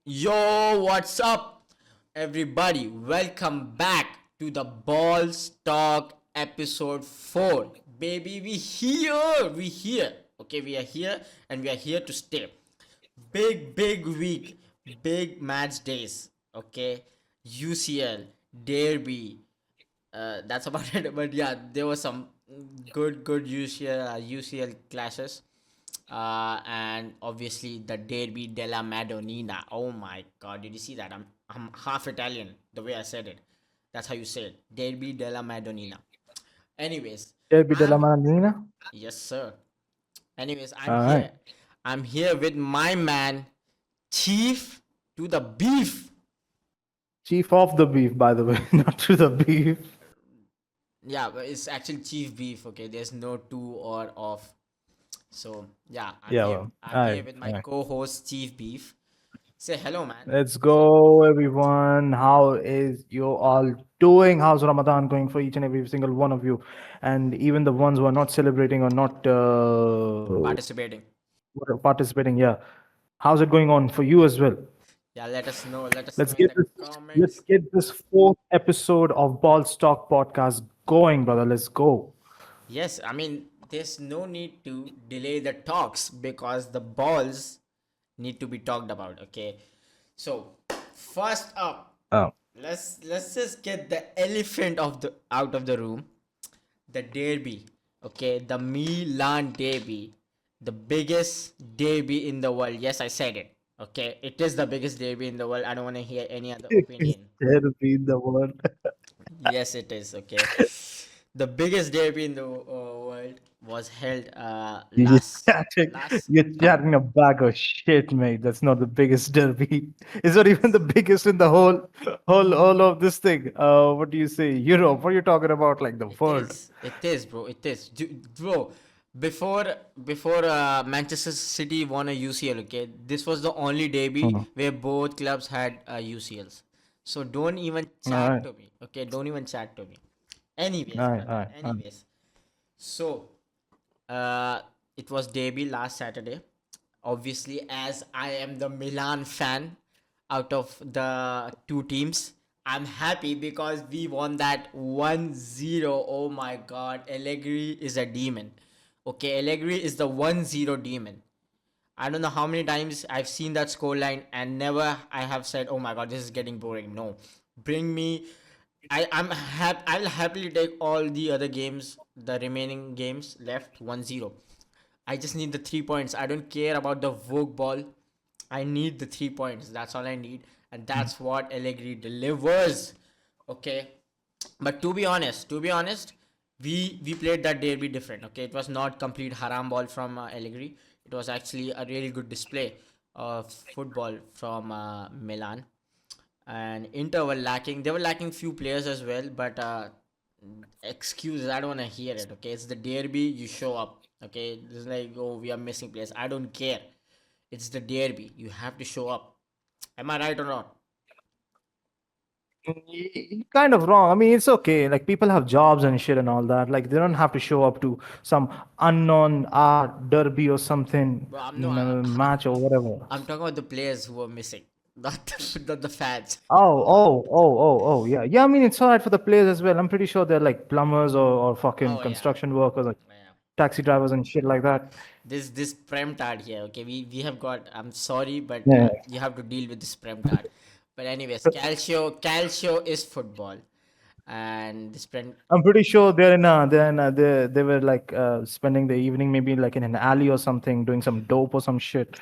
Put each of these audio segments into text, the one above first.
Yo, what's up, everybody? Welcome back to the Balls Talk episode 4. Baby, we here. Okay, we are here and we are here to stay. Big week, big match days. Okay, UCL, Derby. That's about it. But yeah, there was some good UCL clashes. And obviously the Derby della Madonnina. Oh my god, did you see that? I'm half Italian, the way I said it. That's how you say it. Derby della Madonnina. Anyways, Derby della I'm Madonnina. yes sir. Anyways, I'm All right. here. I'm here with my man, Chief to the Beef. Chief of the beef, by the way, not to the beef. Yeah, but it's actually Chief Beef, okay? There's no two or off. So yeah, I'm Yeah, here. well, I'm all here right. with All my right. co-host Chief Beef. Say hello, man. Let's go, everyone. How is you all doing? How's Ramadan going for each and every single one of you? And even the ones who are not celebrating or not Participating. participating, yeah. How's it going on for you as well? Yeah, let us know. Let us know Let's in get the this. Let's comments. get this fourth episode of Ball Stock Podcast going, brother. Let's go. Yes, I mean, there's no need to delay the talks because the balls need to be talked about. Okay, so first up, Oh, let's just get the elephant of the out of the room. The derby. Okay, the Milan derby, the biggest derby in the world. Yes, I said it. Okay, it is the biggest derby in the world. I don't want to hear any other it's opinion. terrible in the world. Yes, it is. Okay. The biggest derby in the world was held You're last chatting, last you're chatting a bag of shit, mate. That's not the biggest derby. It's not even the biggest in the whole of this thing. What do you say? Europe. What are you talking about? Like the it world? is. It is, bro. It is. Bro, before before Manchester City won a UCL, okay, this was the only derby Hmm. where both clubs had UCLs. So don't even All chat right, to me, okay? Don't even chat to me. Anyways, all right, brother. all right, all right. Anyways, so uh, it was derby last Saturday. Obviously, as I am the Milan fan out of the two teams, I'm happy because we won that 1-0. Oh my god, Allegri is a demon. Okay, Allegri is the 1-0 demon. I don't know how many times I've seen that scoreline and never I have said, "Oh my god, this is getting boring." No, bring me. I'll happily take all the other games, the remaining games left 1-0. I just need the 3 points. I don't care about the Vogue ball. I need the 3 points. That's all I need, and that's what Allegri delivers. Okay, but to be honest, we played that derby different. Okay, it was not complete haram ball from Allegri. It was actually a really good display of football from Milan. And Inter were lacking. They were lacking few players as well, but excuses. I don't want to hear it. Okay, it's the derby. You show up. Okay, it's like, oh, we are missing players. I don't care. It's the derby. You have to show up. Am I right or not? You're kind of wrong. I mean, it's okay. Like people have jobs and shit and all that. Like they don't have to show up to some unknown derby or something Bro, I'm no. match or whatever. I'm talking about the players who were missing, not not the fans. Yeah. Yeah, I mean, it's all right for the players as well. I'm pretty sure they're like plumbers or fucking Oh yeah, construction workers, like yeah. taxi drivers and shit like that. This prem card here. Okay, we have got. I'm sorry, but Yeah. you have to deal with this prem card. But anyways, Calcio is football, and this prem. I'm pretty sure they were like spending the evening maybe like in an alley or something, doing some dope or some shit.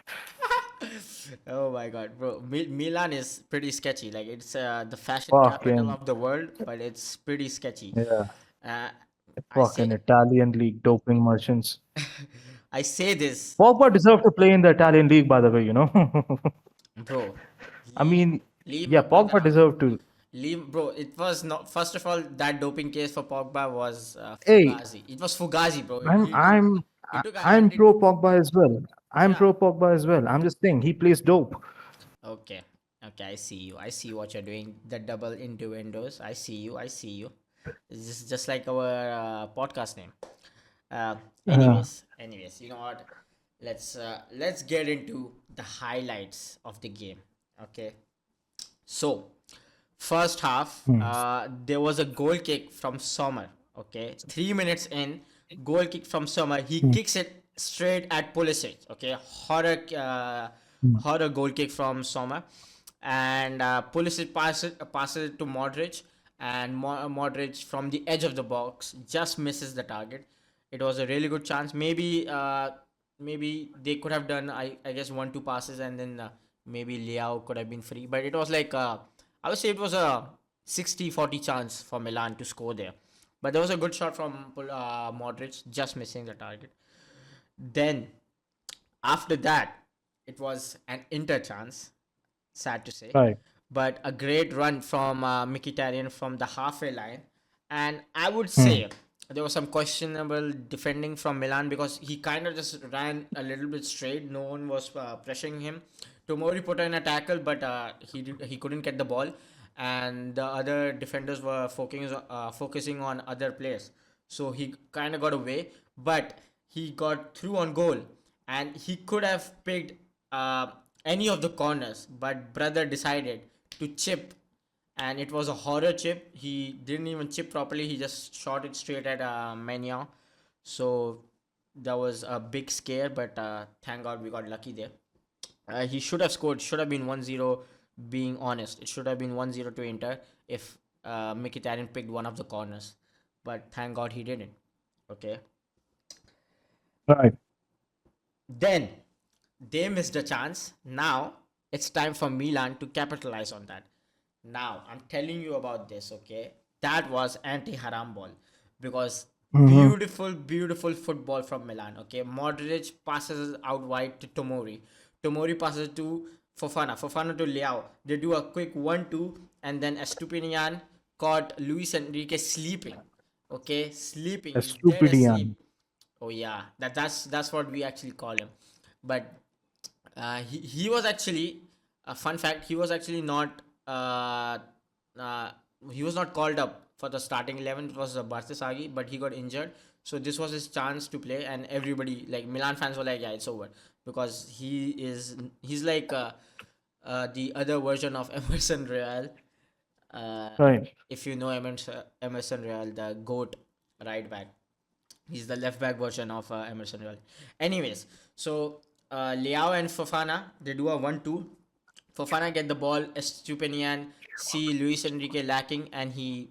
Oh my god, bro! Milan is pretty sketchy. Like it's the fashion capital Fucking of the world, but it's pretty sketchy. yeah. Uh, I Fucking say, Italian league doping merchants. I say this, Pogba deserved to play in the Italian league, by the way, you know. bro. I Leave, mean, leave yeah, my brother Pogba out. deserved to. Leave, bro. It was not. First of all, that doping case for Pogba was Hey, Fugazi. It was Fugazi, bro. I'm I'm He took a I'm hundred. pro Pogba as well. I'm Yeah. pro Pogba as well. I'm just saying he plays dope. Okay. Okay. I see you. I see what you're doing. The double innuendos. I see you. I see you. This is just like our podcast name. Uh, Uh, anyways, you know what? Let's get into the highlights of the game. Okay. So, first half, Hmm. there was a goal kick from Sommer. Okay, 3 minutes in, goal kick from Sommer. He Hmm. kicks it straight at Pulisic. Okay, Hmm. horror goal kick from Sommer, and Pulisic passes it to Modric, and Modric from the edge of the box just misses the target. It was a really good chance. Maybe they could have done I guess 1-2 passes, and then maybe Liao could have been free. But it was like I would say it was a 60-40 chance for Milan to score there. But there was a good shot from Modric, just missing the target. Then after that, it was an Inter chance, sad to say, Right. but a great run from Mkhitaryan from the halfway line. And I would Hmm. say there was some questionable defending from Milan because he kind of just ran a little bit straight. No one was pressuring him. Tomori put in a tackle, but he couldn't get the ball, and the other defenders were focusing on other players. So he kind of got away, but he got through on goal, and he could have picked any of the corners, but brother decided to chip, and it was a horror chip. He didn't even chip properly. He just shot it straight at Mania. So that was a big scare, but thank God we got lucky there. He should have scored. Should have been 1-0. Being honest, it should have been 1-0 to Inter if Mkhitaryan picked one of the corners. But thank God he didn't. Okay. Right. Then they missed a chance. Now it's time for Milan to capitalize on that. Now I'm telling you about this, okay? That was anti-haram ball because Hmm. beautiful, beautiful football from Milan. Okay, Modric passes out wide to Tomori. Tomori passes to Fofana. Fofana to Leao. They do a quick 1-2, and then Estupinian caught Luis Enrique sleeping. Okay, sleeping. A He's dead stupidian. asleep. Oh yeah, that's what we actually call him. But he was actually a fun fact. Uh, he was not called up for the starting 11. It was Barthesagi, but he got injured. So this was his chance to play, and everybody like Milan fans were like, yeah, it's over because he's like the other version of Emerson Real. Uh, Right. if you know Emerson Real, the goat right back. He's the left back version of Emerson Royal. Anyways, so Leao and Fofana, they do a 1-2. Fofana get the ball. Estupinian see Luis Enrique lacking, and he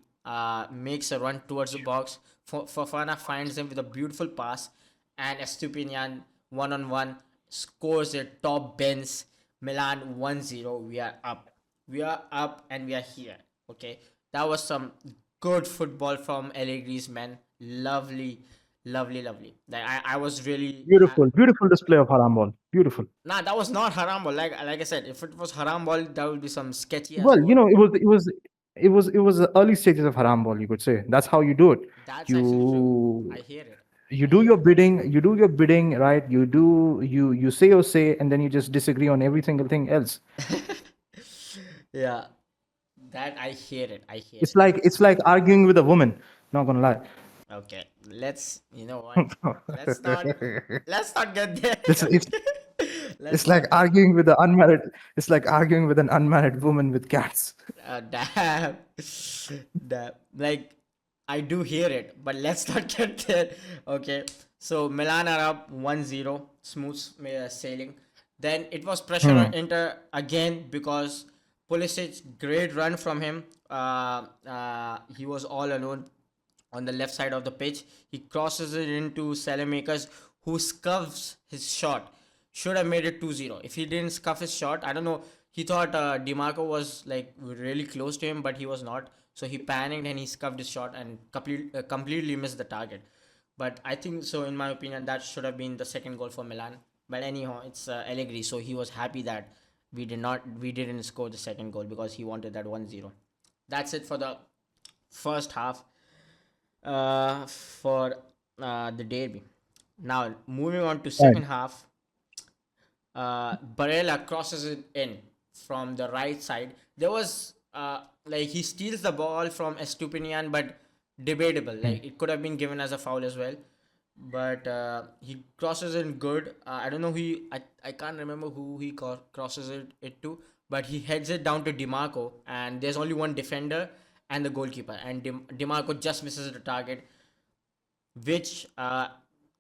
makes a run towards the box. Fofana finds him with a beautiful pass, and Estupinian one on one scores a top bends. Milan 1-0. We are up. We are up, and we are here. Okay, that was some good football from Allegri's men. Lovely, lovely, lovely. Like I was really Beautiful. Beautiful display of haram ball. Beautiful. nah. That was not haram ball. Like I said, if it was haram ball, that would be some sketchy ass Well, goal. it was the early stages of haram ball, you could say. That's how you do it. That's actually true. You I hear it. you I do hear your it. bidding, right? You say your say, and then you just disagree on every single thing else. Yeah, that I hear it. I hear It's it. like it's like arguing with a woman. Not gonna lie. Okay, let's. You know what? Let's not. Let's not get there. It's it's Let's it's like not get. arguing with the unmarried. It's like arguing with an unmarried woman with cats. Damn. Damn. Like, I do hear it, but let's not get there. Okay. So, Milan are up 1-0. Smooth sailing. Then it was pressure on Hmm. Inter again because Pulisic, great run from him. He was all alone on the left side of the pitch. He crosses it into Salamakers, who scuffs his shot. Should have made it 2-0. If he didn't scuff his shot, I don't know. He thought DiMarco was like really close to him, but he was not. So he panicked and he scuffed his shot and completely missed the target. But I think so, in my opinion, that should have been the second goal for Milan. But anyhow, it's Allegri, so he was happy that we didn't score the second goal because he wanted that 1-0. That's it for the first half for the derby. Now moving on to Right. second half, Barella crosses it in from the right side. There was like he steals the ball from Estupinian, but debatable. Hmm. Like it could have been given as a foul as well. but he crosses it good. I don't know I can't remember who he crosses it to, but he heads it down to Dimarco, and there's only one defender and the goalkeeper, and Dimarco just misses the target, which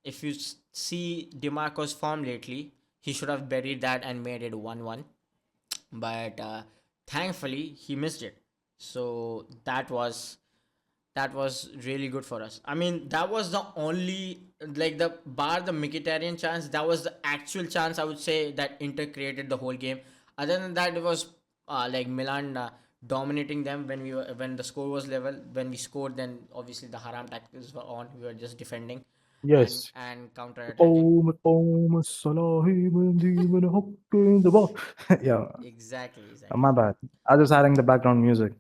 if you see Dimarco's form lately, he should have buried that and made it 1-1, but thankfully he missed it. So that was really good for us. I mean, that was the only, like, the bar the Mkhitaryan chance, that was the actual chance I would say that Inter created the whole game. Other than that, it was like Milan dominating them when the score was level. When we scored, then obviously the haram tactics were on. We were just defending and Yes. counter attacking. Oh, Salah, hook in the ball. Yeah, Exactly, my exactly. bad. I was just adding the background music.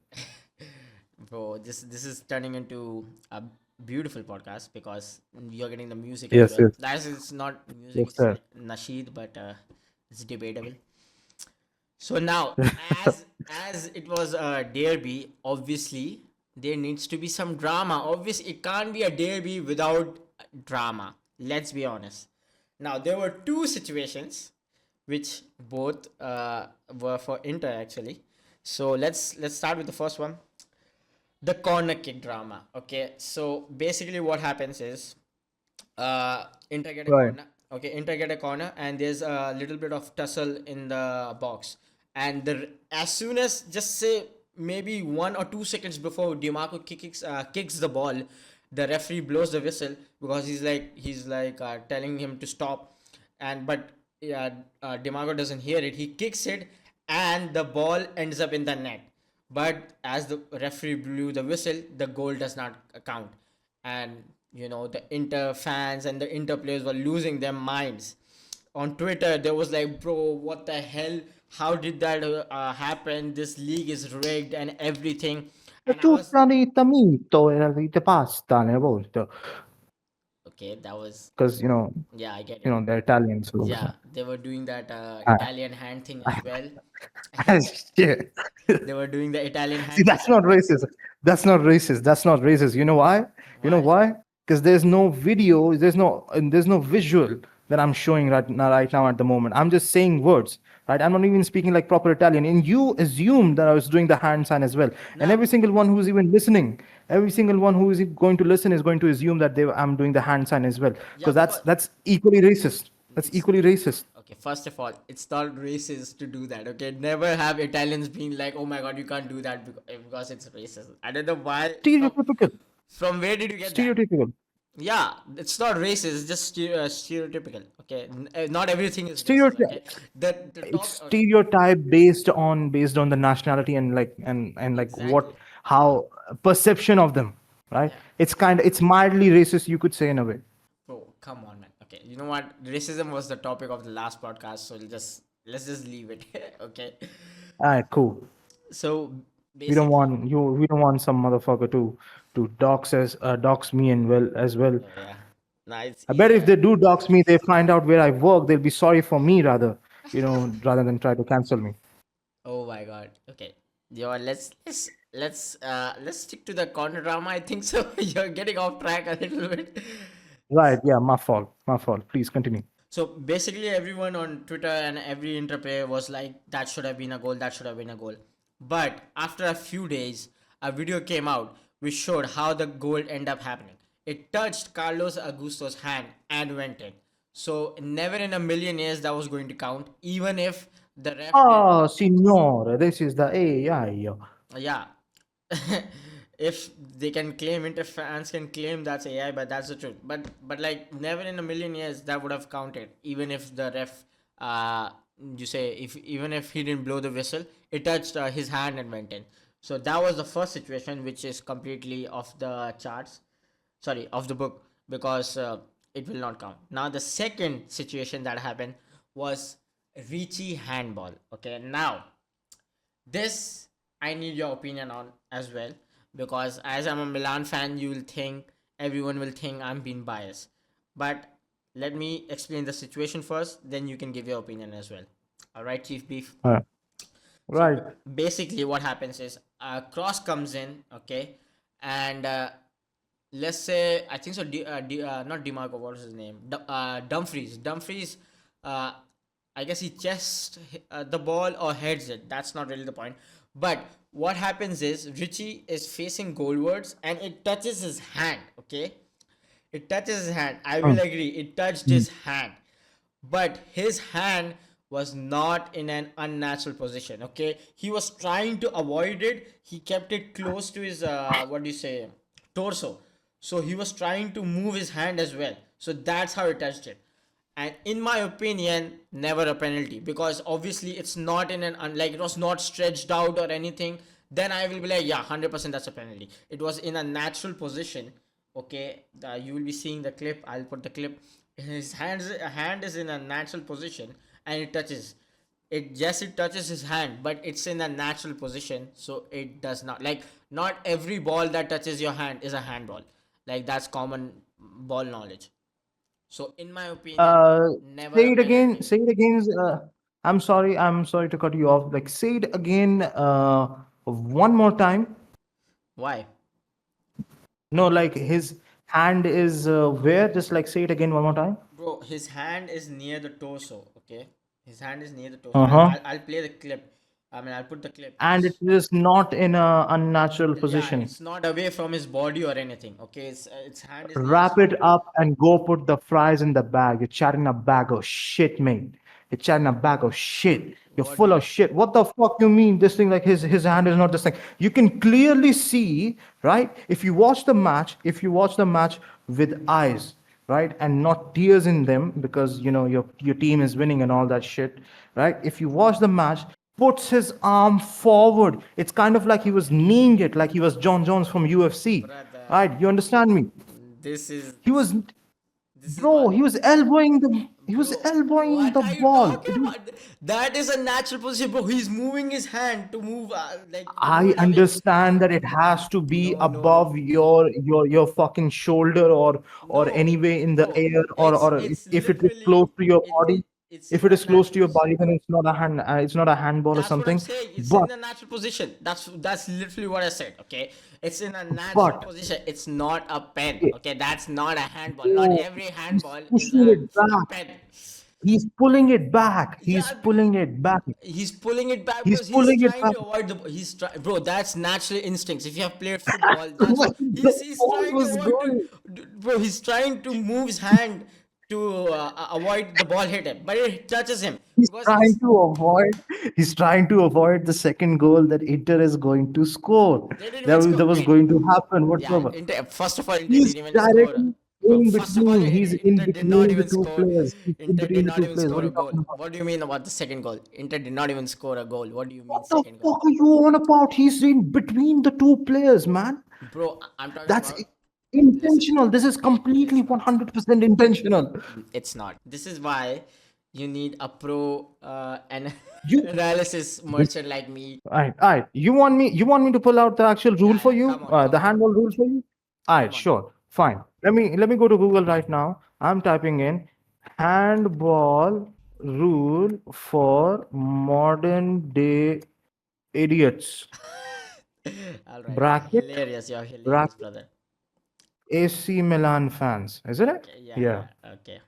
Bro, this is turning into a beautiful podcast because you're getting the music as Yes, well. yes, That is not music, yes, it's sir. like nasheed, but it's debatable. So now, as it was a derby, obviously there needs to be some drama. Obviously, it can't be a derby without drama. Let's be honest. Now there were two situations, which both were for Inter actually. So let's start with the first one, the corner kick drama. Okay, so basically what happens is Inter get a Right. corner. Okay, Inter get a corner, and there's a little bit of tussle in the box. And as soon as, just say, maybe 1 or 2 seconds before Dimarco kicks the ball, the referee blows the whistle because he's like telling him to stop, and but yeah, Dimarco doesn't hear it. He kicks it, and the ball ends up in the net. But as the referee blew the whistle, the goal does not count, and the Inter fans and the Inter players were losing their minds. On Twitter, there was like, bro, what the hell? How did that happen? This league is rigged and everything. And I was, Tutta vita mito e la vita pasta nel volto. okay, that was, Because, yeah, I get it. they're Italian, so. Yeah, they were doing that I, Italian hand thing as well. Shit. They were doing the Italian See, hand thing. that's not racist. That's not racist. That's not racist. You know why? You know Why? why? Because there's no video, there's no visual that I'm showing right now at the moment. I'm just saying words, right? I'm not even speaking like proper Italian. And you assumed that I was doing the hand sign as well. And Now, every single one who's even listening, every single one who is going to listen is going to assume that I'm doing the hand sign as well. yeah, Because that's because that's equally racist. That's it's equally racist. okay. First of all, it's not racist to do that. Okay, never have Italians being like, "Oh my God, you can't do that because it's racist." I don't know why. Stereotypical. From where did you get that? Stereotypical. Yeah, it's not racist. It's just stereotypical. Okay, not everything is racist. Okay, Stereotype. the It's top. Okay, stereotype based on the nationality and like what exactly. how perception of them, right? Yeah. It's mildly racist, you could say, in a way. Bro, come on, man. Okay, you know what? Racism was the topic of the last podcast, so let's just leave it. Okay. All right, cool. So We don't basically, want you. We don't want some motherfucker to dox me and well as well. oh yeah, nice. I bet if Yeah. they do dox me, they find out where I work, they'll be sorry for me rather than try to cancel me. Oh my God. Okay. Yo, let's stick to the corner drama. I think so. You're getting off track a little bit. Right? Yeah, my fault. My fault. Please continue. So basically, everyone on Twitter and every interplayer was like, that should have been a goal, that should have been a goal. But after a few days, a video came out which showed how the goal ended up happening. It touched Carlos Augusto's hand and went in. So never in a million years that was going to count, even if the ref did. Oh, signore, this is the AI. Yeah. If they can claim it, if fans can claim that's AI, but that's the truth. But like, never in a million years that would have counted, even if the ref, uh you say, if even if he didn't blow the whistle, it touched his hand and went in. So that was the first situation, which is completely off the charts, sorry, of the book, because it will not count. Now the second situation that happened was Ricci handball. Okay, now this I need your opinion on as well, because as I'm a Milan fan, you will think, everyone will think I'm being biased. But let me explain the situation first, then you can give your opinion as well. All right, Chief Beef. Uh, So right. basically, what happens is a cross comes in, okay, and let's say I think so. Not Demarco. What is his name? Dumfries. Dumfries. Uh, I guess he chests the ball or heads it. That's not really the point. But what happens is Richie is facing goalwards and it touches his hand. Okay, it touches his hand. I will Mm, agree. It touched mm. his hand, but his hand was not in an unnatural position. Okay, he was trying to avoid it. He kept it close to his what do you say, torso. So he was trying to move his hand as well. So that's how he touched it. And in my opinion, never a penalty, because obviously it's not in an like it was not stretched out or anything. Then I will be like, yeah, 100% that's a penalty. It was in a natural position. Okay, you will be seeing the clip. I'll put the clip. His hand is in a natural position and it touches it. Yes, it touches his hand, but it's in a natural position, so it does not, like, not every ball that touches your hand is a handball. Like, that's common ball knowledge. So in my opinion, Uh, never a say it again. penalty. Say it again. I'm sorry. I'm sorry to cut you off. Like, say it again. One more time. Why? No, like his hand is where? Just like say it again one more time. Bro, his hand is near the torso, okay? His hand is near the torso. Uh huh. I'll play the clip. I mean, I'll put the clip. And it is not in a unnatural Yeah, position. it's not away from his body or anything, okay? Its hand is near his. Wrap it up and go put the fries in the bag. You're chatting a bag of shit, mate. You're chatting a bag of shit. You're What do full you of shit. What the fuck you mean? This thing like his hand is not this thing. You can clearly see, right? If you watch the match with eyes, right, and not tears in them because you know your team is winning and all that shit, right? If you watch the match, puts his arm forward. It's kind of like he was kneeing it, like he was John Jones from UFC. brother? Right? You understand me? This is He was, this is bro. what. He was Bro, elbowing what the are you ball. talking about? That is a natural position, bro. He's moving his hand to move, like, I roll away. understand that it has to be No, no, no, above your fucking shoulder or no, anyway in the bro. air or It's if it is close literally to your it. body. It's If in it a is close to natural your position. body, then it's not a handball or That's what I'm something. saying. It's But in a natural position. That's literally what I said. Okay, it's in a natural but position. It's not a pen. it, Okay, that's not a handball. Not oh, every he's handball is pushing a it back. pen. He's pulling it back. He's Yeah, pulling it back. he's pulling it back He's because he's pulling it trying back. to avoid the. Bro. That's natural instincts. If you have played football, that's Where what the he's ball trying to was avoid. going. Bro, he's trying to move his hand to avoid the ball hit him, but it touches him He's because trying he's. to avoid. He's trying to avoid the second goal that Inter is going to score. They didn't even That score. was Wait, going to happen yeah. whatsoever. First of all, Inter He's didn't even score. directly Bro, in first of all, between. He's in Inter did not between the even two score. players. He's in Inter did between the not two even players. score What are a you goal. talking about? What do you mean about the second goal? Inter did not even score a goal. What do you mean What the second goal? fuck are you on about? He's in between the two players, man. Bro, I'm talking That's about. Listen, intentional. This is completely it's not. 100% intentional. It's not. This is why you need a pro and You analysis merchant like me. all right. You want me to pull out the actual rule Yeah, for yeah. you, Come on, come the on, handball rule for you? All right, come on. sure, fine. Let me go to Google right now. I'm typing in handball rule for modern day idiots. All right. Bracket Hilarious. You're hilarious, bracket brother. AC Milan fans, isn't it? Okay, yeah, Yeah, yeah. Okay.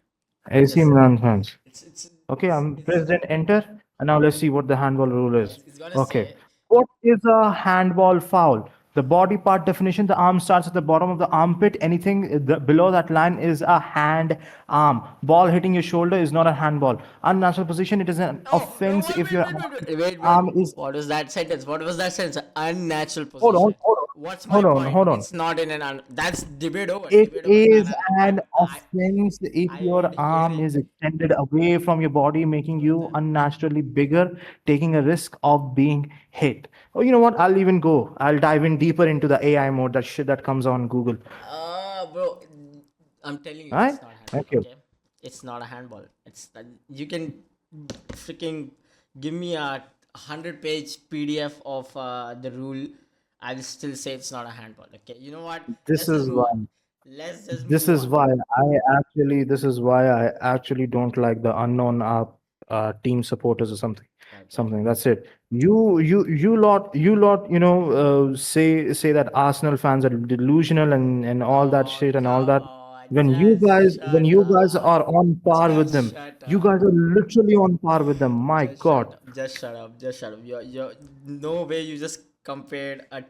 AC Just Milan fans. it's Okay, I'm President Enter, and now let's see what the handball rule yeah, is. it's gonna Okay, say. what is a handball foul? The body part definition: the arm starts at the bottom of the armpit. Anything below that line is a hand arm. Ball hitting your shoulder is not a handball. Unnatural position: it is an Oh, no, offense wait, if wait, your wait, wait, wait, wait, wait. arm is. What was that sentence? What was that sentence? Unnatural Hold on, position. hold on, What's my hold on, point? hold on. It's not in that's debate over. It Debate over. Nah, is nah, nah. an offense if I your ain't arm hearing, is extended away from your body, making you brother. unnaturally bigger, taking a risk of being hit. Oh, you know what? I'll even go. I'll dive in deeper into the AI mode, that shit that comes on Google. Bro, I'm telling you, Right? it's not handball. Thank you. Okay, it's not a handball. It's you can freaking give me a 100-page PDF of the rule. I'll still say it's not a handball. Okay, you know what? This Let's just is move why. on. Let's just This move is on. why this is why I actually don't like the unknown team supporters or something. something. That's it. Say that Arsenal fans are delusional and all that Oh, shit and all come that. on. When you guys are on par with Just them, shut you up. guys are literally on par with them. My Just shut God. up. Just shut up. Just shut up. You're no way you just compared a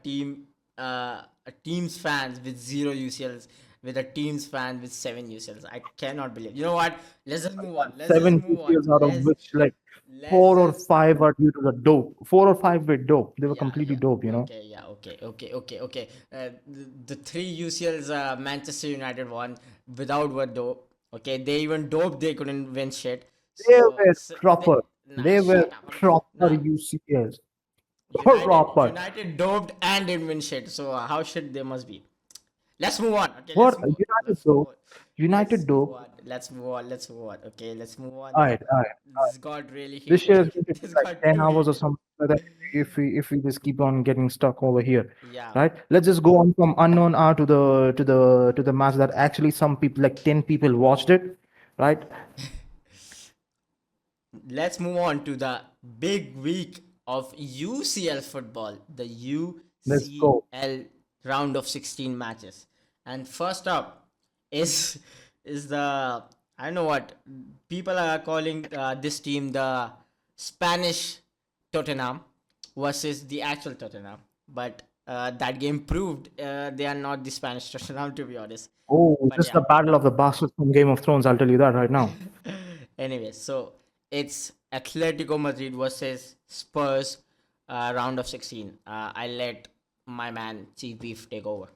team's fans with zero UCLs with a team's fan with seven UCLs. I cannot believe. You know what? Let's just move on. Let's just Seven move on. UCLs out of which like Let's four or just five are due to the dope. 4 or 5 were dope. They were yeah, completely yeah. dope, you know. Okay, yeah, okay. The three UCLs Manchester United won without were dope. Okay, they even dope they couldn't win shit. They So, were so they proper. nah They were shut up. proper Nah, UCLs. United Proper. United doped and didn't win shit. So how shit they must be. Let's move on. Okay, What? let's move. United Let's move dope. on. United Let's move dope. on. Let's move on. Let's move on. Okay, let's move on. All right, all right, all right. This got really This shit heated. is going to This take like got 10 too hours or heated. something like that if we just keep on getting stuck over here. Yeah. Right? Let's just go on from unknown hour to the match that actually some people, like 10 people, watched it. Right? Let's move on to the big week of UCL football, the Let's go. UCL round of 16 matches. And first up is is the I don't know what people are calling this team the Spanish Tottenham versus the actual Tottenham. But that game proved they are not the Spanish Tottenham to be honest. Oh, But this is yeah, the battle of the bastards from Game of Thrones. I'll tell you that right now. anyway, so it's Atletico Madrid versus Spurs, round of 16. I let my man Chief Beef take over.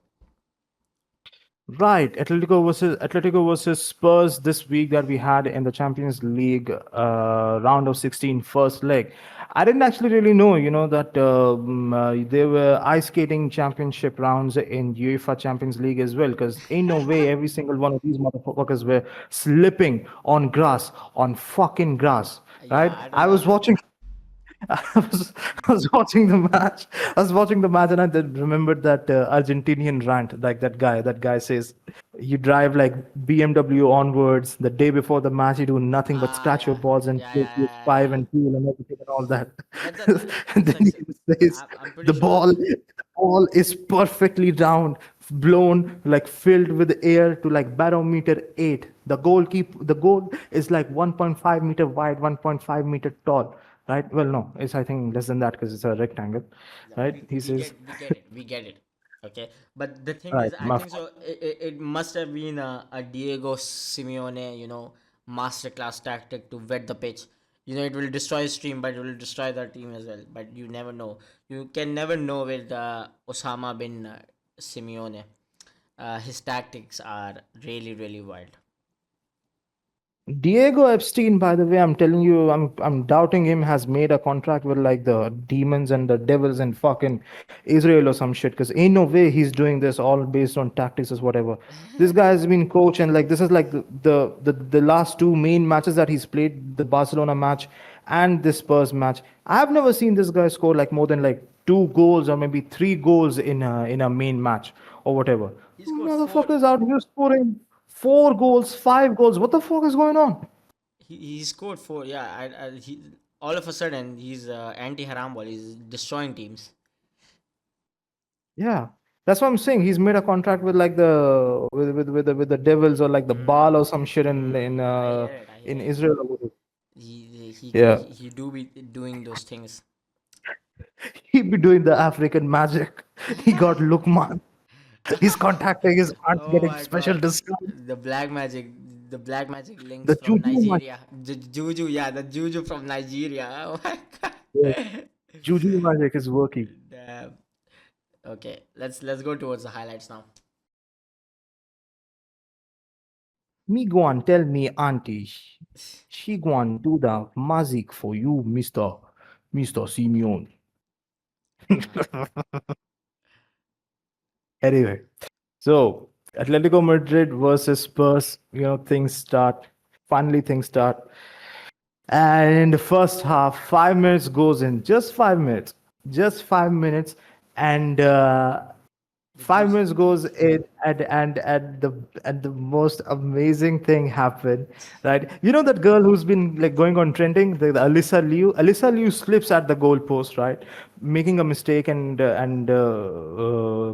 Right, Atletico versus Spurs this week that we had in the Champions League round of 16 first leg. I didn't actually really know, that there were ice skating championship rounds in UEFA Champions League as well. Because ain't no way every single one of these motherfuckers were slipping on grass, on fucking grass. Yeah, Right? I don't I know. was watching I was watching the match. I was watching the match, and I then remembered that Argentinian rant. Like that guy says, "You drive like BMW onwards. The day before the match, you do nothing but Ah, scratch your yeah, balls and yeah, play yeah, PS5 yeah. and fuel and everything and all that." And That's then like he says, I'm pretty "The sure. ball is perfectly round, blown like filled with air to like barometer 8. The goal is like 1.5 meter wide, 1.5 meter tall." Right? Well, no, it's I think less than that because it's a rectangle, Yeah, right? He says, we get it. Okay, but the thing right, is, I my think fault. so. It must have been a Diego Simeone, masterclass tactic to wet the pitch. It will destroy his team, but it will destroy the team as well. But you never know. You can never know with Osama bin Simeone. His tactics are really, really wild. Diego Epstein, by the way, I'm telling you, I'm doubting him has made a contract with like the demons and the devils in fucking Israel or some shit. Because ain't no way he's doing this all based on tactics or whatever. This guy has been coach, and like this is like the last two main matches that he's played, the Barcelona match and this Spurs match. I've never seen this guy score like more than like 2 goals or maybe 3 goals in a main match or whatever. He scored four. Motherfuckers out here scoring 4 goals, 5 goals. What the fuck is going on? He scored four. Yeah, all of a sudden he's anti haram ball. He's destroying teams. Yeah, that's what I'm saying. He's made a contract with like the devils or like the Baal or some shit in in I uh hear it. I hear in it. Israel. Or whatever. He Yeah, he do be doing those things. he be doing the African magic. He got Lukman. He's contacting his aunt, Oh getting my special god, discount. the black magic, the black magic links The from juju magic. Nigeria. Juju, yeah, the juju from Nigeria. Oh my Yes, god. juju magic is working. Damn. Okay, let's go towards the highlights now. Me go and tell me auntie, she go and do the magic for you, Mister Simeon. Anyway. So, Atletico Madrid versus Spurs, things start. And in the first half, 5 minutes goes in, just 5 minutes, just 5 minutes. And Did you? 5 minutes goes in, and the most amazing thing happened, right? You know that girl who's been like going on trending, the Alyssa Liu. Alyssa Liu slips at the goal post, right, making a mistake and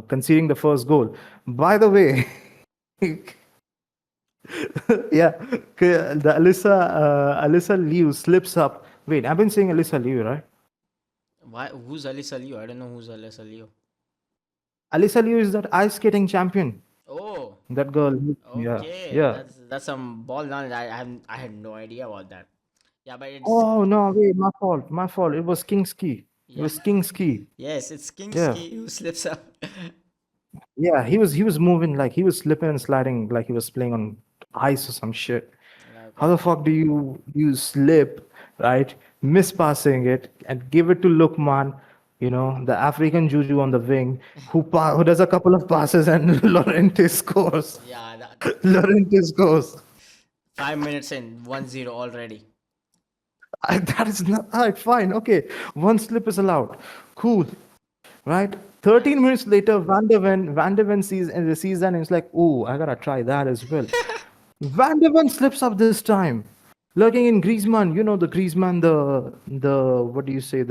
conceding the first goal. By the way, yeah, the Alyssa Liu slips up. Wait, I've been saying Alyssa Liu, right? Why? Who's Alice Leo? I don't know who's Alice Leo. Alyssa Liu is that ice skating champion. Oh, That girl. Yeah, okay. yeah. That's some ball knowledge. I had no idea about that. Yeah, but it's Oh no, wait, my fault. My fault. It was King's Key. It yeah. was King's Key. Yes, it's Yeah. Kinski who slips up. Yeah, he was moving like he was slipping and sliding like he was playing on ice or some shit. How Okay. the fuck do you slip, right? Miss passing it and give it to Lukman, the African Juju on the wing, who does a couple of passes and Lorente scores. Yeah, that Lorente scores. 5 minutes in, 1-0 already. That is not right. Fine. Okay. One slip is allowed. Cool. Right? 13 minutes later, Van de Ven sees that and it's like, oh, I gotta try that as well. Van de Ven slips up this time. Lurking in Griezmann, the Griezmann, the what do you say,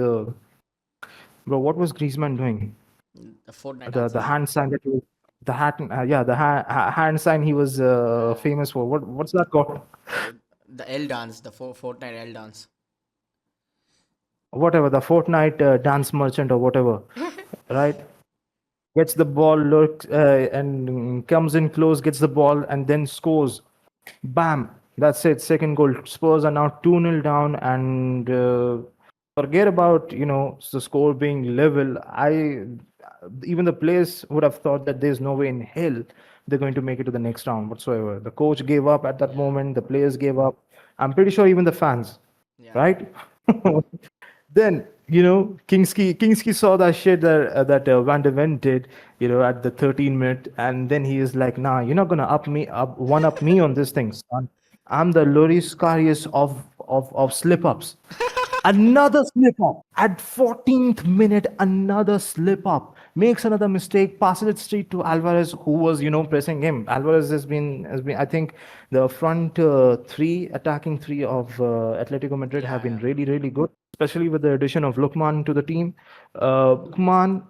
what was Griezmann doing? The Fortnite The dances. hand sign that he was, the hat, yeah, the hand sign he was famous for. What's that called? The L dance, the Fortnite L dance. Whatever, the Fortnite dance merchant or whatever, right? Gets the ball, looks and comes in close, gets the ball, and then scores. Bam! That's it. Second goal. Spurs are now 2-0 down, and forget about the score being level. Even the players would have thought that there's no way in hell they're going to make it to the next round whatsoever. The coach gave up at that Yeah, moment. The players gave up. I'm pretty sure even the fans, yeah, right? Then Kingsky saw that shit that Van de Ven did, at the 13 minute, and then he is like, "Nah, you're not gonna one up me on this thing, son. I'm the Loris Karius of slip ups." Another slip up at 14th minute. Another slip up, makes another mistake, passes it straight to Alvarez, who was pressing him. Alvarez has been I think the front three attacking three of Atletico Madrid have been yeah, really really good, especially with the addition of Lukman to the team. Lukman,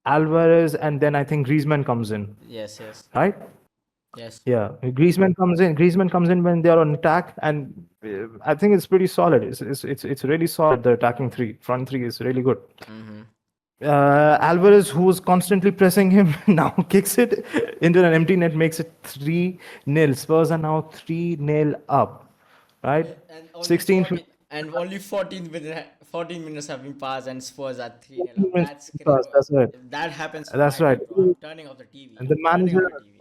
Alvarez, and then I think Griezmann comes in, yeah. Yes, yes, right? yes. Yeah, Griezmann comes in. Griezmann comes in when they are on attack, and I think it's pretty solid. It's really solid. The attacking front three is really good. Mm-hmm. Alvarez, who was constantly pressing him, now kicks it into an empty net, makes it 3-0. Spurs are now 3-0 up, right? And only 16 14 minutes have been passed, and Spurs are 3-0 up. minutes That's pass. critical. That's right. If that happens to That's my right. team, bro, I'm turning off the TV. And I'm turning off the TV.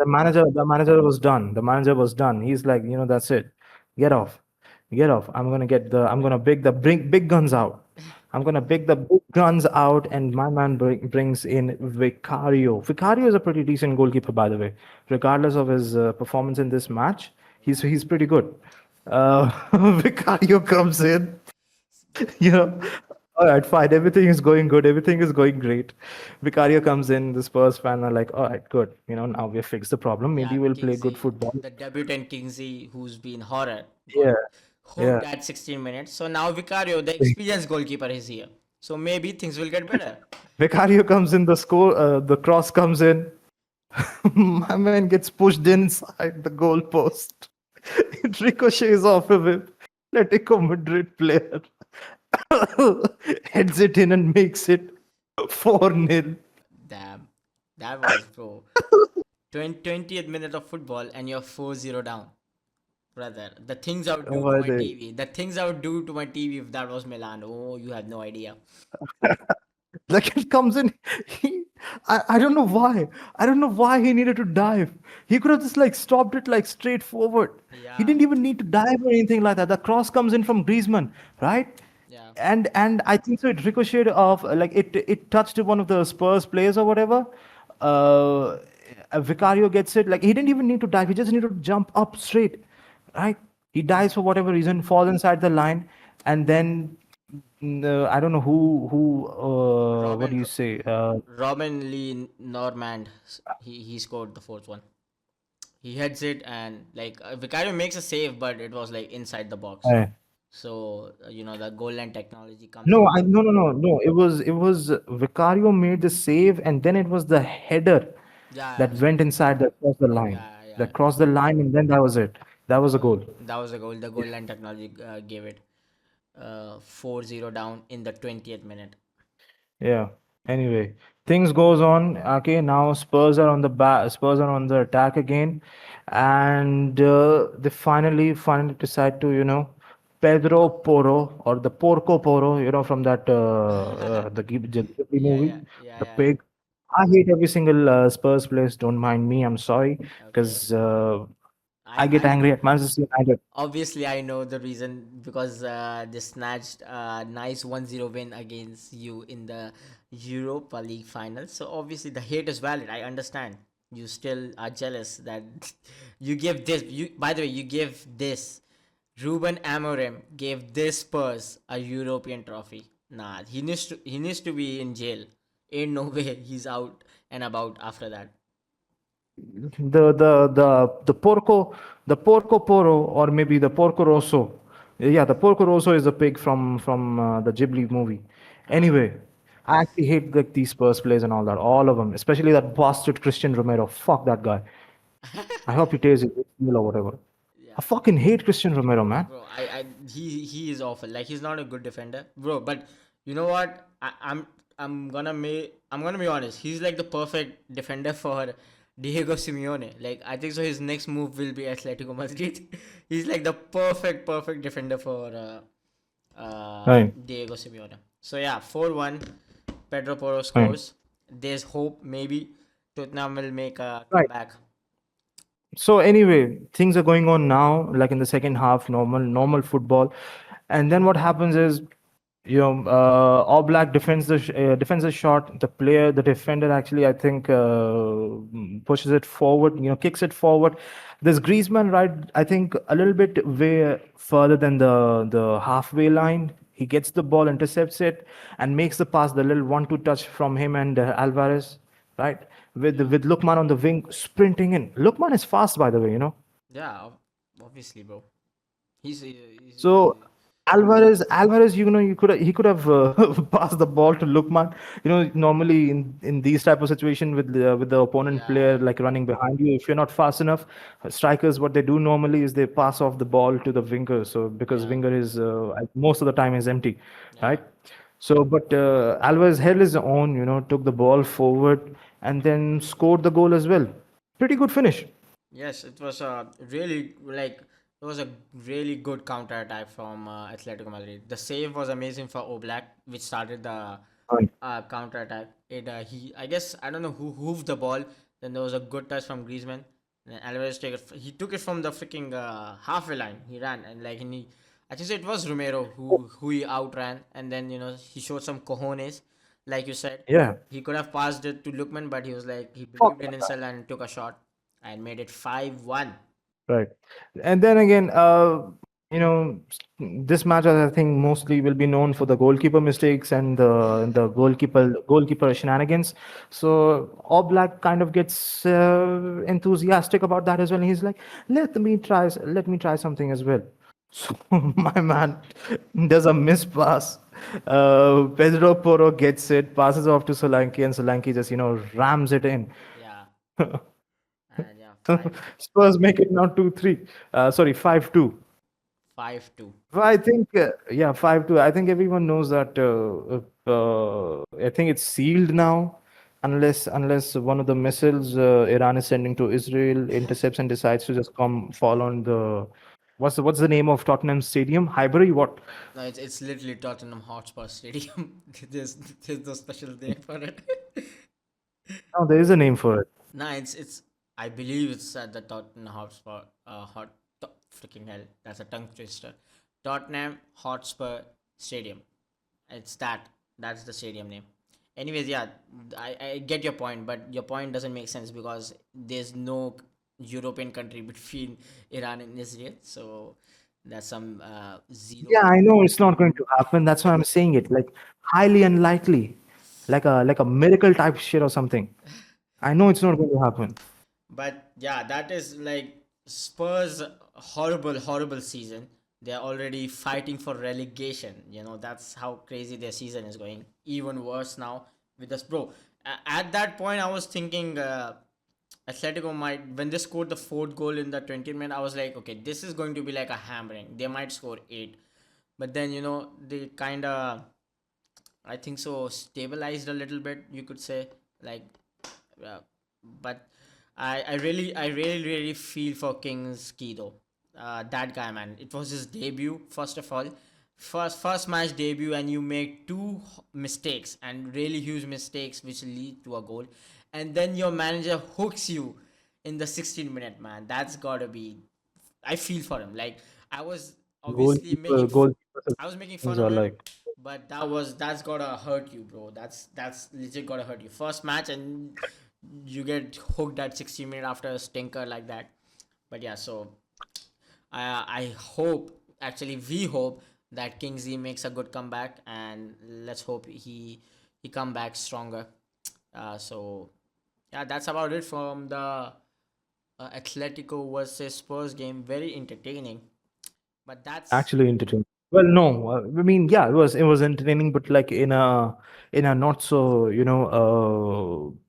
the manager was done. The manager was done. He's like, that's it. Get off, get off. I'm gonna bring big guns out. I'm gonna pick the big guns out, and my man brings in Vicario. Vicario is a pretty decent goalkeeper, by the way. Regardless of his performance in this match, he's pretty good. Vicario comes in, you know. All right, fine. Everything is going good. Everything is going great. Vicario comes in. The Spurs fan are like, all right, good. Now we have fixed the problem. Yeah, Maybe we'll play good Kingsley, football. the debutant Kingsley, who's been horror, got Yeah, hooked yeah. at 16 minutes. So now Vicario, the experienced goalkeeper, is here. So maybe things will get better. Vicario comes in. The cross comes in. My man gets pushed inside the goal post. It ricochets off of him. Atletico Madrid player heads it in and makes it 4-0. Damn, that was bro. 20th minute of football, and you're 4-0 down. Brother, the things I would do to Oh, my TV, the things I would do to my TV if that was Milan. Oh, you have no idea. like it comes in. I don't know why. I don't know why he needed to dive. He could have just like stopped it like straight forward. He Yeah, didn't even need to dive or anything like that. The cross comes in from Griezmann, right? yeah, And I think so. It ricocheted off, like it touched one of the Spurs players or whatever. Uh, Vicario gets it. Like he didn't even need to dive. He just needed to jump up straight, right? He dives for whatever reason, falls inside the line, and then No, I don't know who. What do Robin you Ro- say? Robin Lee Normand, he scored the fourth one. He heads it and like Vicario makes a save, but it was like inside the box. Uh, So the goal line technology comes no, in. no. It was Vicario made the save, and then it was the header Yeah, that went inside that crossed the line. yeah, yeah. That crossed the line, and then that was it. That was a So goal. that was a goal. The goal line technology gave it 4-0 down in the 20th minute. Yeah. Anyway, things goes on. Okay, now Spurs are on the Spurs are on the attack again, and they finally decide to Pedro Porro or the Porco Porro, from that the Ghibli Yeah, movie, yeah, yeah, the yeah. pig. I hate every single Spurs players. Don't mind me. I'm sorry Okay. because I get I angry at Manchester United. obviously I know the reason because they snatched a nice 1-0 win against you in the Europa League final. So obviously the hate is valid. I understand. You still are jealous that you give this. You by the way, you give this. Ruben Amorim gave this Spurs a European trophy. Nah, he needs to be in jail. Ain't no way he's out and about after that. The Porco Poro, or maybe the Porco Rosso. Yeah, the Porco Rosso is the pig from the Ghibli movie. Ah. Anyway, I actually hate like these Spurs players and all that, all of them, especially that bastard Christian Romero. Fuck that guy. I hope he takes it or whatever. I Yeah. fucking hate Christian Romero, man. Bro, he is awful. Like he's not a good defender, bro. But you know what? I'm gonna be honest. He's like the perfect defender for Diego Simeone. Like I think so. His next move will be Atletico Madrid. He's like the perfect defender for Right, Diego Simeone. So yeah, 4-1. Pedro Porro right, scores. There's hope. Maybe Tottenham will make a right. comeback. So anyway, things are going on now, like in the second half, normal football, and then what happens is, All Black defends the shot. The defender actually, I think, pushes it forward. Kicks it forward. There's Griezmann, right? I think a little bit way further than the halfway line. He gets the ball, intercepts it, and makes the pass. The little one-two touch from him and Alvarez, right? With Yeah, with Lukman on the wing sprinting in. Lukman is fast, by the way. yeah. Obviously, bro. He's So Alvarez, he could have passed the ball to Lukman. Normally in these type of situation with the opponent yeah, player like running behind you, if you're not fast enough, strikers what they do normally is they pass off the ball to the winger. So because yeah, winger is most of the time is empty, yeah. right? So but Alvarez held his own, took the ball forward and then scored the goal as well. Pretty good finish. Yes, it was a really like it was a really good counter attack from Atletico Madrid. The save was amazing for Oblak, which started the Right. counter attack. I guess I don't know who hooved the ball. Then there was a good touch from Griezmann. And then Alvarez he took it from the freaking halfway line. He ran and like I think so it was Romero who he outran, and then he showed some cojones, like you said. Yeah. He could have passed it to Lookman, but he was like he Fuck believed in that. himself and took a shot and made it 5-1. Right. And then again, this match I think mostly will be known for the goalkeeper mistakes and the goalkeeper shenanigans. So All Black kind of gets enthusiastic about that as well. And he's like, let me try something as well. So my man does a miss pass. Pedro Porro gets it, passes off to Solanke, and Solanke just rams it in. Yeah, and yeah, 5 Spurs make it now 2-3. Sorry, 5-2. 5-2. Well, I think, yeah, 5-2. I think everyone knows that. I think it's sealed now, unless one of the missiles Iran is sending to Israel intercepts and decides to just come fall on the. What's the name of Tottenham Stadium? Highbury? What? No, it's literally Tottenham Hotspur Stadium. there's no special name for it. No, there is a name for it. Nah, it's I believe it's at the Tottenham Hotspur. Freaking hell, that's a tongue twister. Tottenham Hotspur Stadium. It's that. That's the stadium name. Anyways, yeah, I get your point, but your point doesn't make sense because there's no European country between Iran and Israel. So That's some zero. Yeah, I know it's not going to happen. That's why I'm saying it. Like highly unlikely, like a miracle type shit or something. I know it's not going to happen. But yeah, that is like Spurs horrible, horrible season. They're already fighting for relegation. That's how crazy their season is going. Even worse now with us, bro. At that point, I was thinking Atletico might, when they scored the fourth goal in the 20th minute, I was like, okay, this is going to be like a hammering. They might score eight, but then they kind of, I think so, stabilized a little bit. You could say, like, uh, but I really feel for King's Kido. That guy, man. It was his debut. First of all, first match debut, and you make two mistakes and really huge mistakes, which lead to a goal, and then your manager hooks you in the 16th minute, man. That's gotta be. I feel for him. Like I was obviously Goalkeeper I was making things fun are of him, like but that's gotta hurt you, bro. That's legit gotta hurt you. First match and you get hooked at 60 minutes after a stinker like that. But yeah, so I hope, actually we hope that Kingsley makes a good comeback, and let's hope he come back stronger. So yeah, that's about it from the Atletico versus Spurs game. Very entertaining, but that's actually entertaining. Well, no, I mean, yeah, it was entertaining, but like in a not so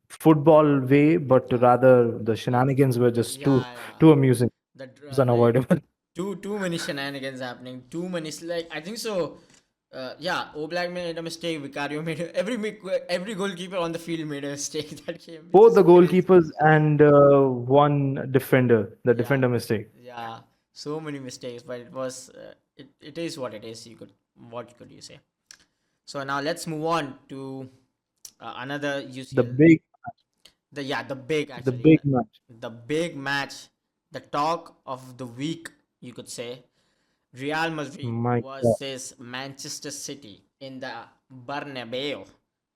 football way, but rather the shenanigans were just too yeah, yeah. too amusing. It The was like unavoidable. too many shenanigans happening. Too many like I think so. Yeah, Oblak made a mistake. Vicario made every goalkeeper on the field made a mistake that game, which Both is the crazy. goalkeepers and one defender, the Yeah, defender mistake. yeah, so many mistakes, but it is what it is. What could you say? So now let's move on to another The UCL. big, The big, the actually, big match. the big match, the talk of the week, you could say. Real Madrid My God. versus Manchester City in the Bernabeu.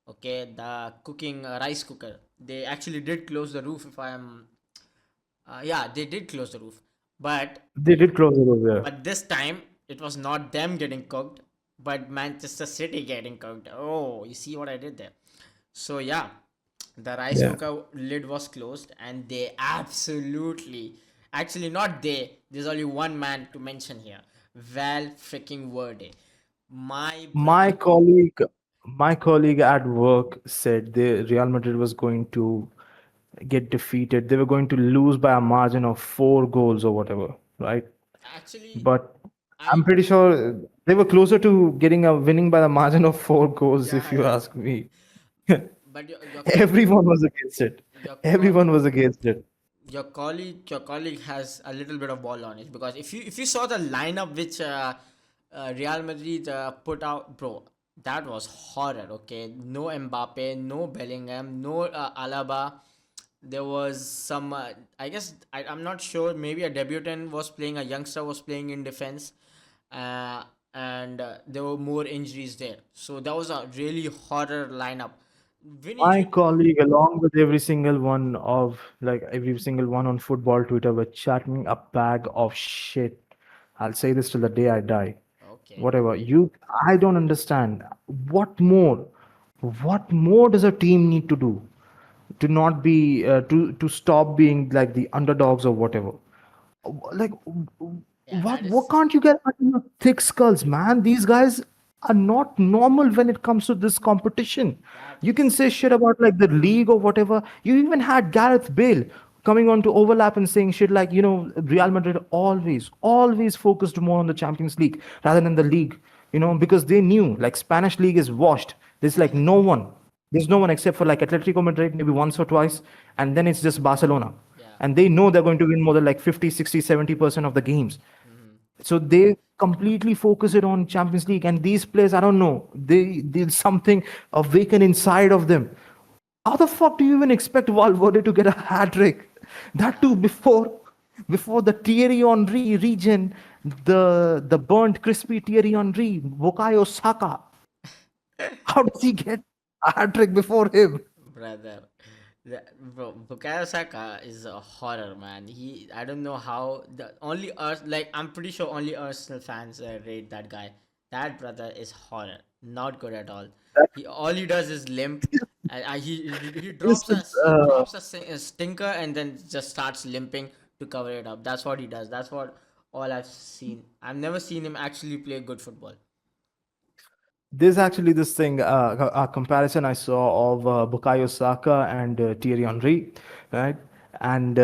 Okay, the cooking rice cooker. They actually did close the roof. If I am, yeah, they did close the roof, but They did close it over there. this time it was not them getting cooked, but Manchester City getting cooked. Oh, you see what I did there? So yeah, the rice Yeah. cooker lid was closed, and they absolutely, actually not they. There's only one man to mention here. Val freaking Verde, my My brother. colleague, my colleague at work said the Real Madrid was going to get defeated. They were going to lose by a margin of 4 goals or whatever, right? Actually, But I'm I pretty sure they were closer to getting a winning by the margin of 4 goals, if yeah, you yeah. ask me. But Everyone was against it. your Everyone was against it. your colleague has a little bit of ball on it, because if you saw the lineup which Real Madrid put out, bro, that was horror. Okay, no Mbappe, no Bellingham, no Alaba. There was some, I guess, I'm not sure, maybe a debutant was playing, a youngster was playing in defense, uh, and there were more injuries there, so that was a really horror lineup. My Vinicius. colleague, along with every single one on football Twitter, were chatting a bag of shit. I'll say this till the day I die. Okay. Whatever. I don't understand. What more? What more does a team need to do to not be to stop being like the underdogs or whatever? Like Yeah, that what is can't you get under your thick skulls, man? These guys are not normal when it comes to this competition. that You can is say shit about like the league or whatever. You even had Gareth Bale coming on to overlap and saying shit like, Real Madrid always focused more on the Champions League rather than the league, because they knew like Spanish league is washed. There's like no one. There's no one except for like Atletico Madrid, maybe once or twice, and then it's just Barcelona. yeah. And they know they're going to win more than like 50, 60, 70% of the games. So they completely focus it on Champions League. And these players, I don't know, there's something awaken inside of them. How the fuck do you even expect Valverde to get a hat trick? That too Yeah. before the Thierry Henry region, the burnt crispy Thierry Henry, Bukayo Saka. How does he get a hat trick before him? Brother. Bro, Bukayo Saka is a horror, man. I don't know how the only like I'm pretty sure only Arsenal fans rate that guy. That brother is horror, not good at all. All he does is limp. He drops Listen, a stinker and then just starts limping to cover it up. That's what he does. That's what all I've seen. I've never seen him actually play good football. there's actually this thing, a comparison I saw of Bukayo Saka and Thierry Henry, right? And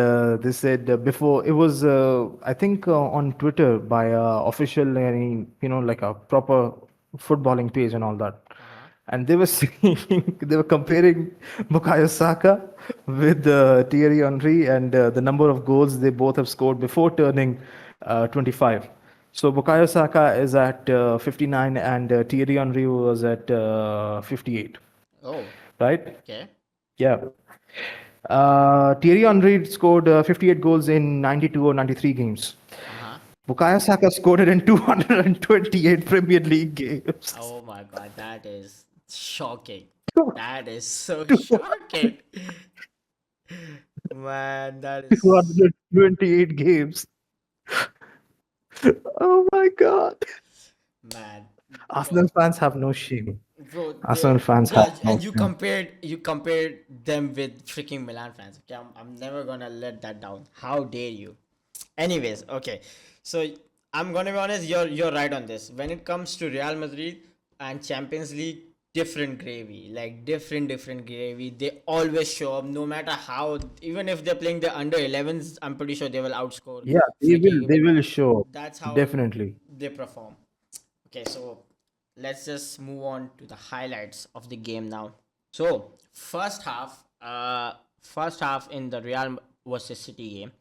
they said before it was, I think, on Twitter by official, like a proper footballing page and all that. Uh huh. And they were saying they were comparing Bukayo Saka with Thierry Henry and the number of goals they both have scored before turning 25. So Bukayo Saka is at 59 and Thierry Henry was at 58, Oh, right? okay. Yeah. Thierry Henry scored 58 goals in 92 or 93 games. Uh huh. Bukayo Saka scored it in 228 Premier League games. Oh my god, that is shocking. That is so 228 shocking. Man, that is games. Oh my God. man. Arsenal fans have no shame. Bro, Arsenal fans have no and shame. you compared them with freaking Milan fans. Okay, I'm never gonna let that down. How dare you? Anyways, okay. So I'm gonna be honest, you're right on this. When it comes to Real Madrid and Champions League, different gravy. Like different gravy. They always show up no matter how, even if they're playing the under 11s, I'm pretty sure they will outscore Yeah, they will. freaking. They will show. That's how Definitely. they perform. Okay, so let's just move on to the highlights of the game now. So first half in the Real versus City game,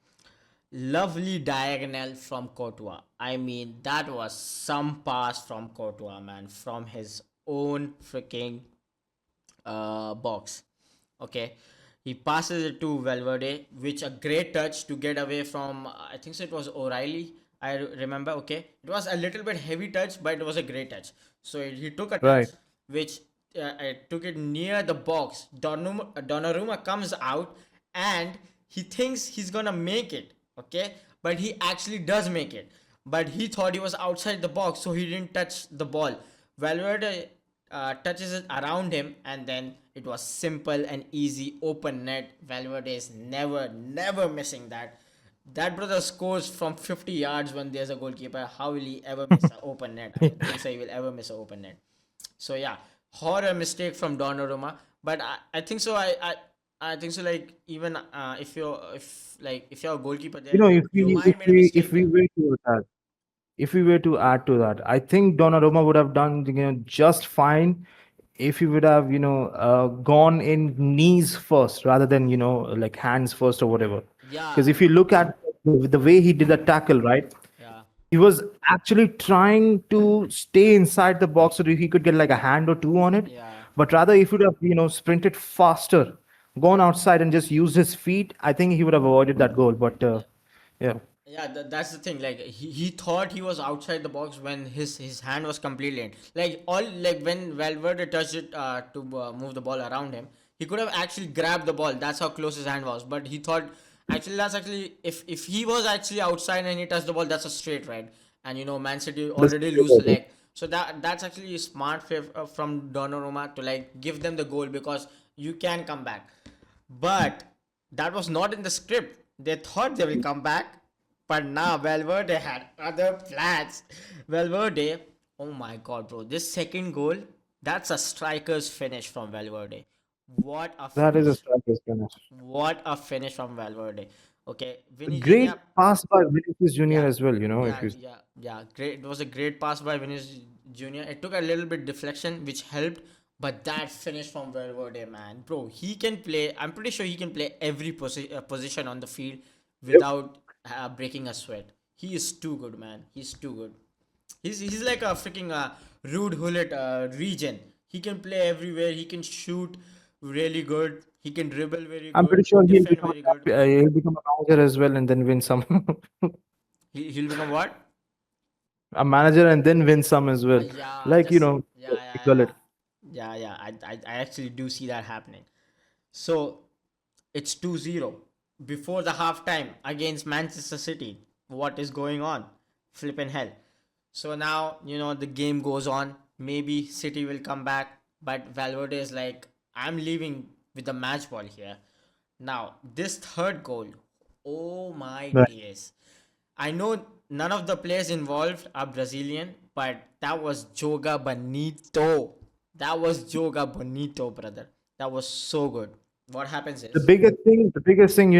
lovely diagonal from Courtois. I mean, that was some pass from Courtois, man, from his own freaking box. Okay, he passes it to Valverde, which a great touch to get away from. I think so. It was O'Reilly. Remember. Okay, it was a little bit heavy touch, but it was a great touch. So he took a touch, Right. which took it near the box. Donnarumma comes out, and he thinks he's gonna make it. Okay, but he actually does make it. But he thought he was outside the box, so he didn't touch the ball. Valverde touches it around him, and then it was simple and easy open net. Valverde is never missing that. That brother scores from 50 yards when there's a goalkeeper. How will he ever miss an open net? I don't think so. He will ever miss an open net. So yeah, horror mistake from Donnarumma. But I think so. I think so. Like even if you're a goalkeeper there, you might made a If mistake we there. were to add, if we were to add to that, I think Donnarumma would have done just fine if he would have gone in knees first rather than like hands first or whatever. Because Yeah, if you look at the way he did the tackle, right? yeah, He was actually trying to stay inside the box so that he could get like a hand or two on it. yeah. But rather, if he would have, sprinted faster, gone outside and just used his feet, I think he would have avoided that goal. But yeah, Yeah, that's the thing. Like he thought he was outside the box when his hand was completely in. Like when Valverde touched it to move the ball around him, he could have actually grabbed the ball. That's how close his hand was. But he thought actually that's actually if he was actually outside and he touched the ball, that's a straight red. And Man City let's already forget lose the about it. leg. So that's actually smart from Donnarumma to like give them the goal because you can come back. But that was not in the script. They thought they will come back, but now Valverde had other plans. Valverde, oh my god, bro, this second goal, that's a striker's finish from Valverde. What a That is a finish! striker's finish. What a finish from Valverde. Okay, A Vinny Jr. great pass by Vinicius Junior Yeah, as well. If yeah, you yeah, yeah. Great. It was a great pass by Vinicius Jr. It took a little bit deflection, which helped, but that finish from Valverde, man, bro, he can play. I'm pretty sure he can play every position on the field Yep. without breaking a sweat. He is too good, man. He's too good. He's like a freaking Rude Hullet regen. He can play everywhere. He can shoot really good. He can dribble very I'm pretty good. sure Defend very good. he'll become a manager as well and then win some. He'll become what? A manager and then win some as well. Yeah, Like, just equal it. yeah. I actually do see that happening. So It's 2-0 before the halftime against Manchester City. What is going on? Flippin' hell. So now, the game goes on. Maybe City will come back, but Valverde is like, I'm leaving with the match ball here. Now, this third goal, oh my Right. days. I know none of the players involved are Brazilian, but that was Joga Bonito. That was Joga Bonito, brother. That was so good. What happens is, The biggest thing,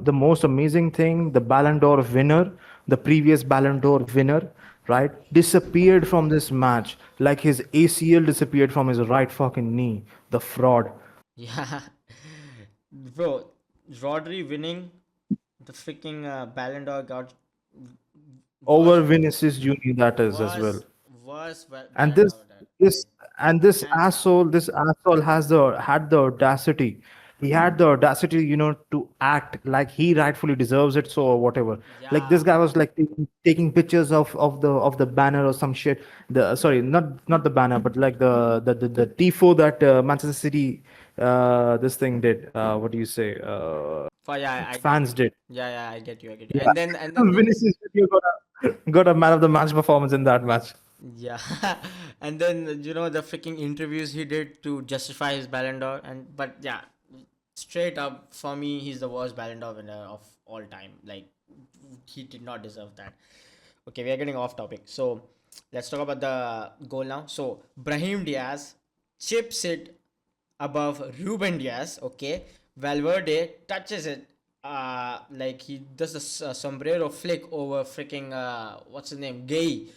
the most amazing thing, the Ballon d'Or winner, the previous Ballon d'Or winner, right, disappeared from this match like his ACL disappeared from his right fucking knee. The fraud. yeah, bro, Rodri winning the freaking Ballon d'Or got was Over Vinicius Junior, that is as well. was was And Ballon d'Or that this like and this hands down. asshole this asshole had the audacity, he had the audacity, to act like he rightfully deserves it, so or whatever. Like this Yeah, guy was like taking pictures of the banner or some shit, the sorry, not the banner, but like the tifo that Manchester City this thing did, what do you say, yeah, I get fans you. did. Yeah, I get you, I get you. Yeah. And then Vinicius Junior got a man of the match performance in that match. yeah, and then the freaking interviews he did to justify his Ballon d'Or, and but yeah, straight up for me, he's the worst Ballon d'Or winner of all time. Like he did not deserve that. Okay, we are getting off topic. So let's talk about the goal now. So Brahim Diaz chips it above Ruben Diaz. Okay, Valverde touches it. Like he does a sombrero flick over freaking what's his name, Gay.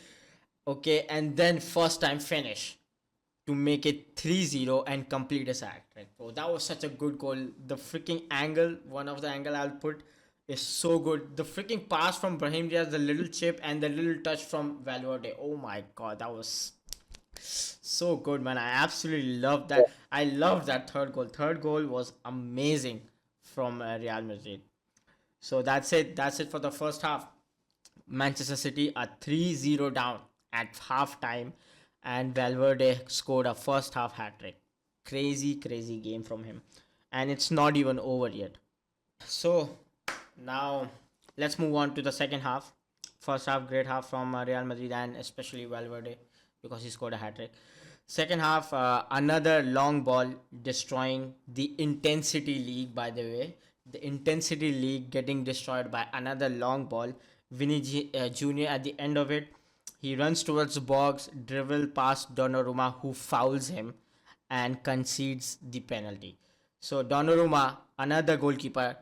Okay, and then first time finish to make it 3-0 and complete his act. Right? Oh, that was such a good goal. The freaking angle, one of the angle I'll put, is so good. The freaking pass from Brahim Diaz, the little chip, and the little touch from Valverde. Oh my god, that was so good, man. I absolutely loved that. I loved that third goal. Third goal was amazing from Real Madrid. So that's it. That's it for the first half. Manchester City are 3-0 down at halftime, and Valverde scored a first half hat trick. Crazy, crazy game from him. And it's not even over yet. So now let's move on to the second half. First half, great half from Real Madrid and especially Valverde because he scored a hat trick. Second half, another long ball destroying the Intensity League, by the way. The Intensity League getting destroyed by another long ball. Jr. at the end of it, he runs towards the box, dribble past Donnarumma, who fouls him and concedes the penalty. So Donnarumma, another goalkeeper,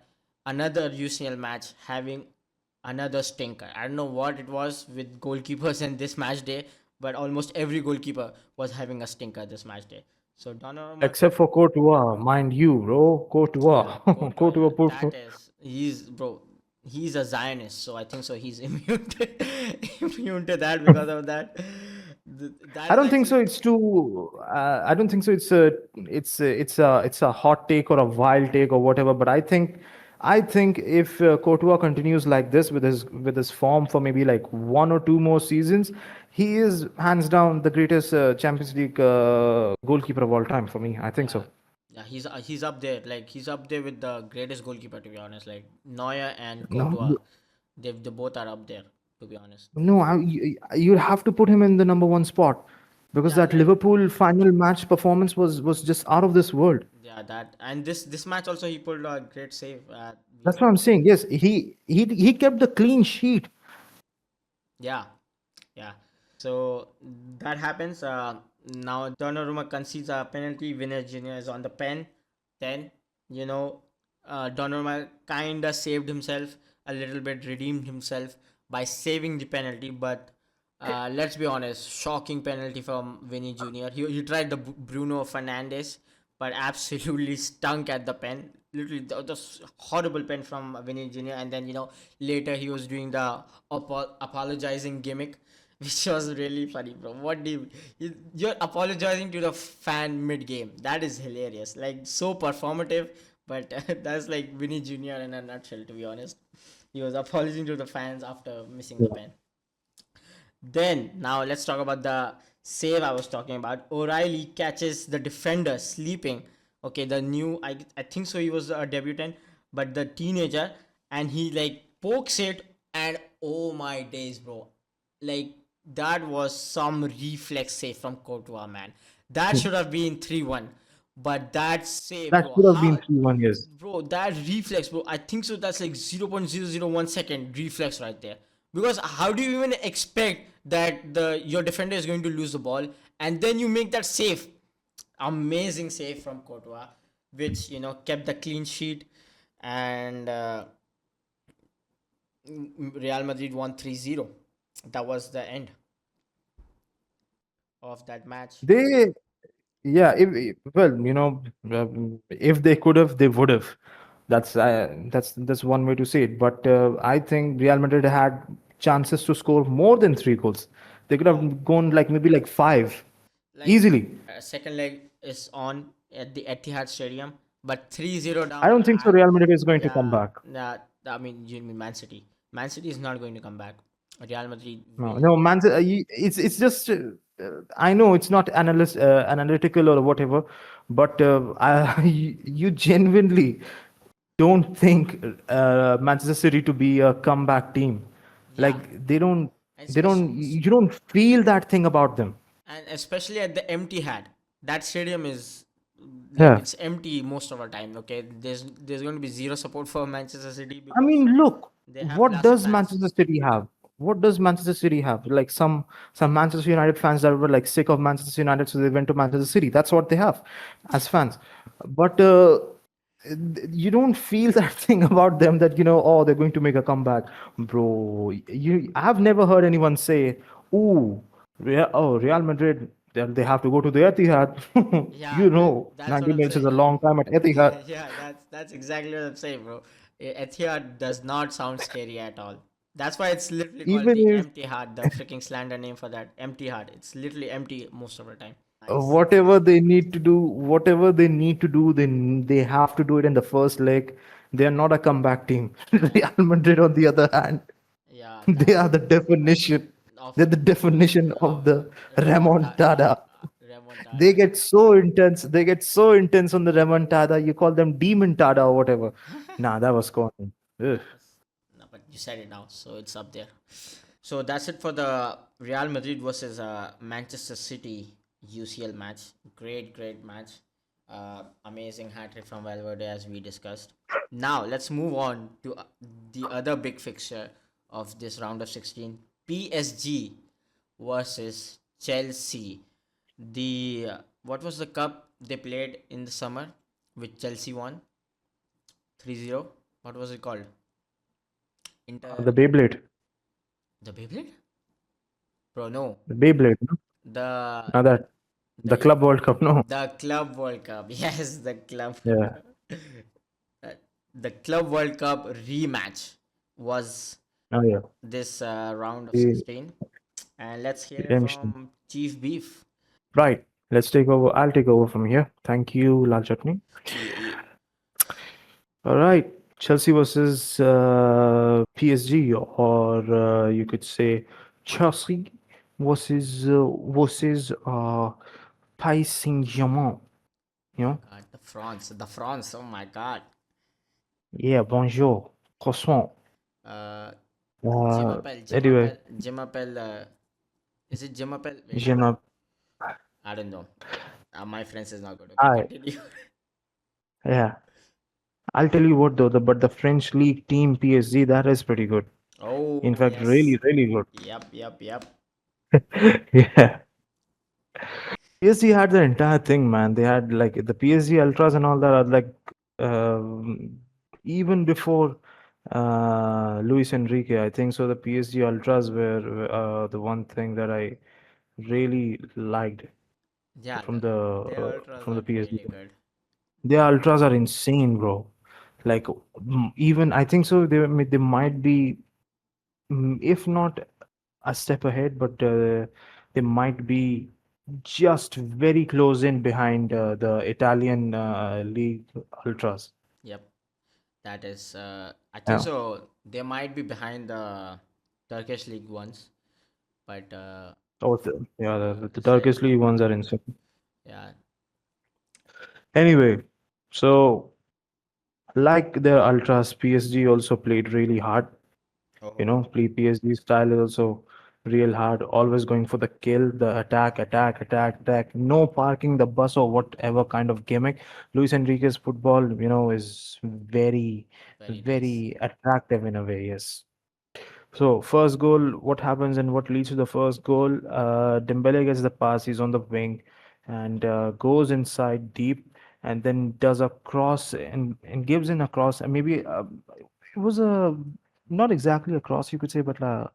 another UCL match having another stinker. I don't know what it was with goalkeepers in this match day, but almost every goalkeeper was having a stinker this match day. So Donnarumma, Except for Courtois, mind you, bro. yeah, Courtois. Courtois, Courtois yeah, put that is he's bro. He's a Zionist, so I think so. He's immune to, immune to that because of that. That I is don't think actually so. It's too. I don't think so. It's a hot take or a wild take or whatever. But I think if Courtois continues like this with his form for maybe like one or two more seasons, he is hands down the greatest Champions League goalkeeper of all time for me. I think yeah, so. yeah. He's up there. Like he's up there with the greatest goalkeeper to be honest. Like Neuer and No, Courtois, they both are up there to be honest. no, you have to put him in the number one spot because Yeah, that like Liverpool final match performance was just out of this world. yeah that and this match also he pulled a great save at the That's what end. I'm saying. Yes, he kept the clean sheet. Yeah, yeah. So that happens. Now Donnarumma concedes a penalty. Vinicius Junior is on the pen. Then you know, Donnarumma kinda saved himself a little bit, redeemed himself by saving the penalty. But let's be honest, shocking penalty from Vinny Junior. He tried the Bruno Fernandes, but absolutely stunk at the pen. Literally, the horrible pen from Vinny Junior. And then later he was doing the apologizing gimmick, which was really funny, bro. What do you're apologizing to the fan mid game? That is hilarious. Like so performative, but that's like Vinny Junior in a nutshell. To be honest, he was apologizing to the fans after missing the pen. Then now let's talk about the save I was talking about. O'Reilly catches the defender sleeping Okay, the new, I think so, he was a debutant, but the teenager, and he like pokes it, and oh my days, bro, like that was some reflex save from Courtois, man. That should have been 3-1, but that save, That bro, should have been how, 3-1 years. bro, that reflex, bro, I think so that's like 0.001 second reflex right there. Because how do you even expect that the your defender is going to lose the ball, and then you make that save? Amazing save from Courtois, which kept the clean sheet, and Real Madrid won 3-0. That was the end of that match. They, yeah, well, if they could have, they would have. That's one way to say it. But I think Real Madrid had chances to score more than 3 goals. They could Oh, have gone like maybe like five like easily. second leg is on at the Etihad Stadium, but 3-0 I down. don't think so. Real Madrid is going to come Yeah, back. nah, I mean, you mean Man City. Man City is not going to come back. Real Madrid No, will. no, man. It's just. I know it's not analytical or whatever, but you genuinely don't think Manchester City to be a comeback team. Yeah, Like they don't. especially You don't feel that thing about them. and especially at the empty had, that stadium is like Yeah. it's empty most of the time. Okay, there's going to be zero support for Manchester City I because mean, look, they have what classic does fans. Manchester City have? What does Manchester City have? Like some Manchester United fans that were like sick of Manchester United, so they went to Manchester City. That's what they have as fans. But you don't feel that thing about them that oh, they're going to make a comeback, bro. I've never heard anyone say, "Ooh, Real Madrid, they have to go to the Etihad." Yeah, that's what 90 I'm minutes is a saying. long time at Etihad. Yeah, that's exactly what I'm saying, bro. Etihad does not sound scary at all. That's why it's literally called Even the if empty heart, the freaking slander name for that empty heart. It's literally empty most of the time. Nice. whatever they need to do, they have to do it in the first leg. They are not a comeback team. Real Madrid, on the other hand, Yeah, they that's are the definition. of They're the definition of of the remontada. remontada. They Remontada. get so intense. They get so intense on the remontada. You call them demon tada or whatever. Nah, that was corny. Ugh. No, but you said it now, so it's up there. So that's it for the Real Madrid versus Manchester City UCL match. Great match. Amazing hat trick from Valverde, as we discussed. Now let's move on to the other big fixture of this round of 16: PSG versus Chelsea. The what was the cup they played in the summer, which Chelsea won 3-0? What was it called? The Inter Beyblade. the Beyblade? Bro, no. The Beyblade. No? The Not that. The the Club World Cup. No. the Club World Cup. Yes, the Club Yeah. uh, the Club World Cup rematch was Oh yeah. this round of The 16. And let's hear it redemption. from Chief Beef. Right. Let's take over. I'll take over from here. Thank you, Lal Chutney. You. All right. Chelsea versus PSG, or you could say Chelsea versus Paris Saint-Germain. You know? God, the France. Oh my God. Yeah. Bonjour. Croissant. Uh, Jim Uh, Appel, Jim anyway, Appel, Jim Appel. Is it Jim Appel? Wait, J'aime. I don't know. My friends is not good. Okay, I continue. Yeah. I'll tell you what though. The French league team PSG, that is pretty good. In Oh fact, yes. really really good. Yep. Yeah. PSG had the entire thing, man. They had like the PSG Ultras and all that are like um, even before Luis Enrique, I think so. The PSG Ultras were the one thing that I really liked Yeah, from the their ultras from are the PSG. really good. Their Ultras are insane, bro. Like even I think so. They might be, if not a step ahead, but they might be just very close in behind the Italian league ultras. Yep, that is. I think Yeah. so. They might be behind the Turkish league ones, but Oh, yeah, the say Turkish league ones are insane. yeah. Anyway, So, like their ultras, PSG also played really hard. You Oh, know, play PSG style is also real hard. Always going for the kill, the attack, attack, attack, attack. No parking the bus or whatever kind of gimmick. Luis Enrique's football, is very, very nice. very attractive in a way. Yes. So first goal, what happens and what leads to the first goal? Dembele gets the pass. He's on the wing, and goes inside deep, and then does a cross and gives in a cross. And maybe it was a not exactly a cross, you could say, but a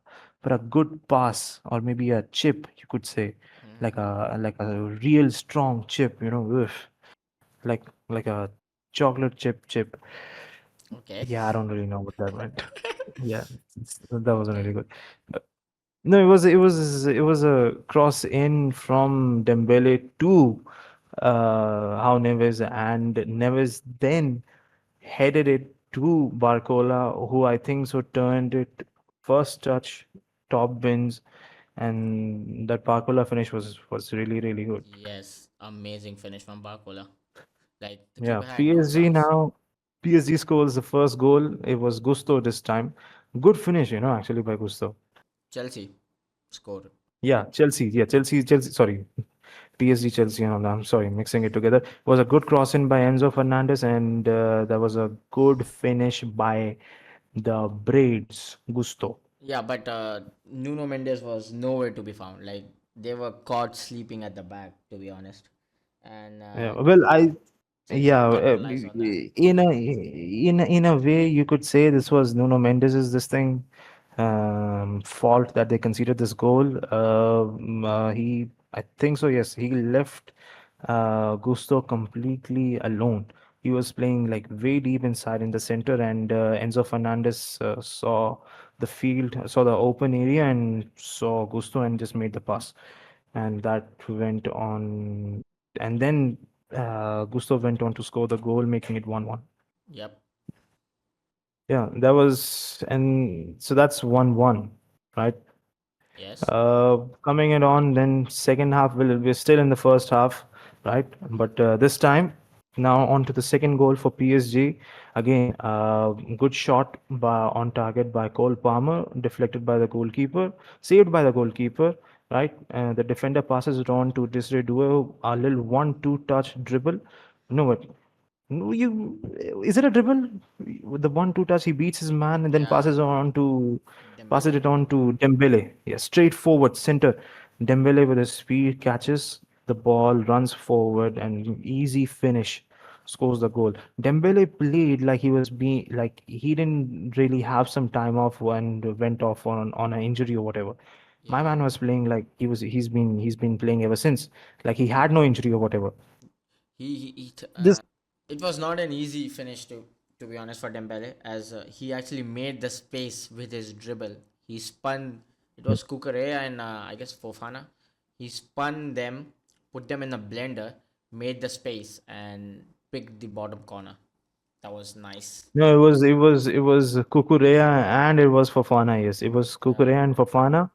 good pass or maybe a chip, you could say, like a real strong chip. Oof, like a chocolate chip. Okay. Yeah, I don't really know what that meant. Yeah, that wasn't really Okay. good. No, it was a cross in from Dembele to How Neves, and Neves then headed it to Barcola, who I think so turned it first touch, top bins, and that Barcola finish was really really good. Yes, amazing finish from Barcola. Like the Yeah, keeper had no PSG chance. now. PSG scores the first goal. It was Gusto this time. Good finish, actually by Gusto. Chelsea scored. Yeah, Chelsea. Yeah, Chelsea. Sorry, PSG, Chelsea, and all that. I'm sorry, mixing it together. It was a good cross in by Enzo Fernandez, and there was a good finish by the Braids, Gusto. Yeah, but Nuno Mendes was nowhere to be found. Like they were caught sleeping at the back, to be honest. And Yeah, well, Chelsea yeah, capitalized on that. in a way, you could say this was Nuno Mendes's this thing fault that they conceded this goal. I think so. Yes, he left Gusto completely alone. He was playing like way deep inside in the center, and Enzo Fernandez saw the field, saw the open area, and saw Gusto and just made the pass. And that went on, and then Gusto went on to score the goal, making it 1-1. Yep. Yeah, that was, and so that's 1-1, right? Yes. Coming it on, then second half, we're still in the first half, right? But this time, now on to the second goal for PSG. Again, good shot on target by Cole Palmer, deflected by the goalkeeper, saved by the goalkeeper, right? The defender passes it on to Desiree Doué, a little 1-2 touch dribble. No, what? No, is it a dribble? With the 1-2 touch, he beats his man and then Yeah. passes Dembele. it on to Dembele. Yeah, straight forward, center. Dembele with his speed catches the ball, runs forward, and easy finish, scores the goal. Dembele played like he didn't really have some time off and went off on an injury or whatever. My Yeah. man was playing like he's been playing ever since, like he had no injury or whatever. This It was not an easy finish to be honest for Dembele, as he actually made the space with his dribble. He spun. It was Kukurea and I guess Fofana. He spun them, put them in a blender, made the space, and picked the bottom corner. That was nice. No, it was Kukurea and it was Fofana. Yes, it was Yeah. Kukurea and Fofana.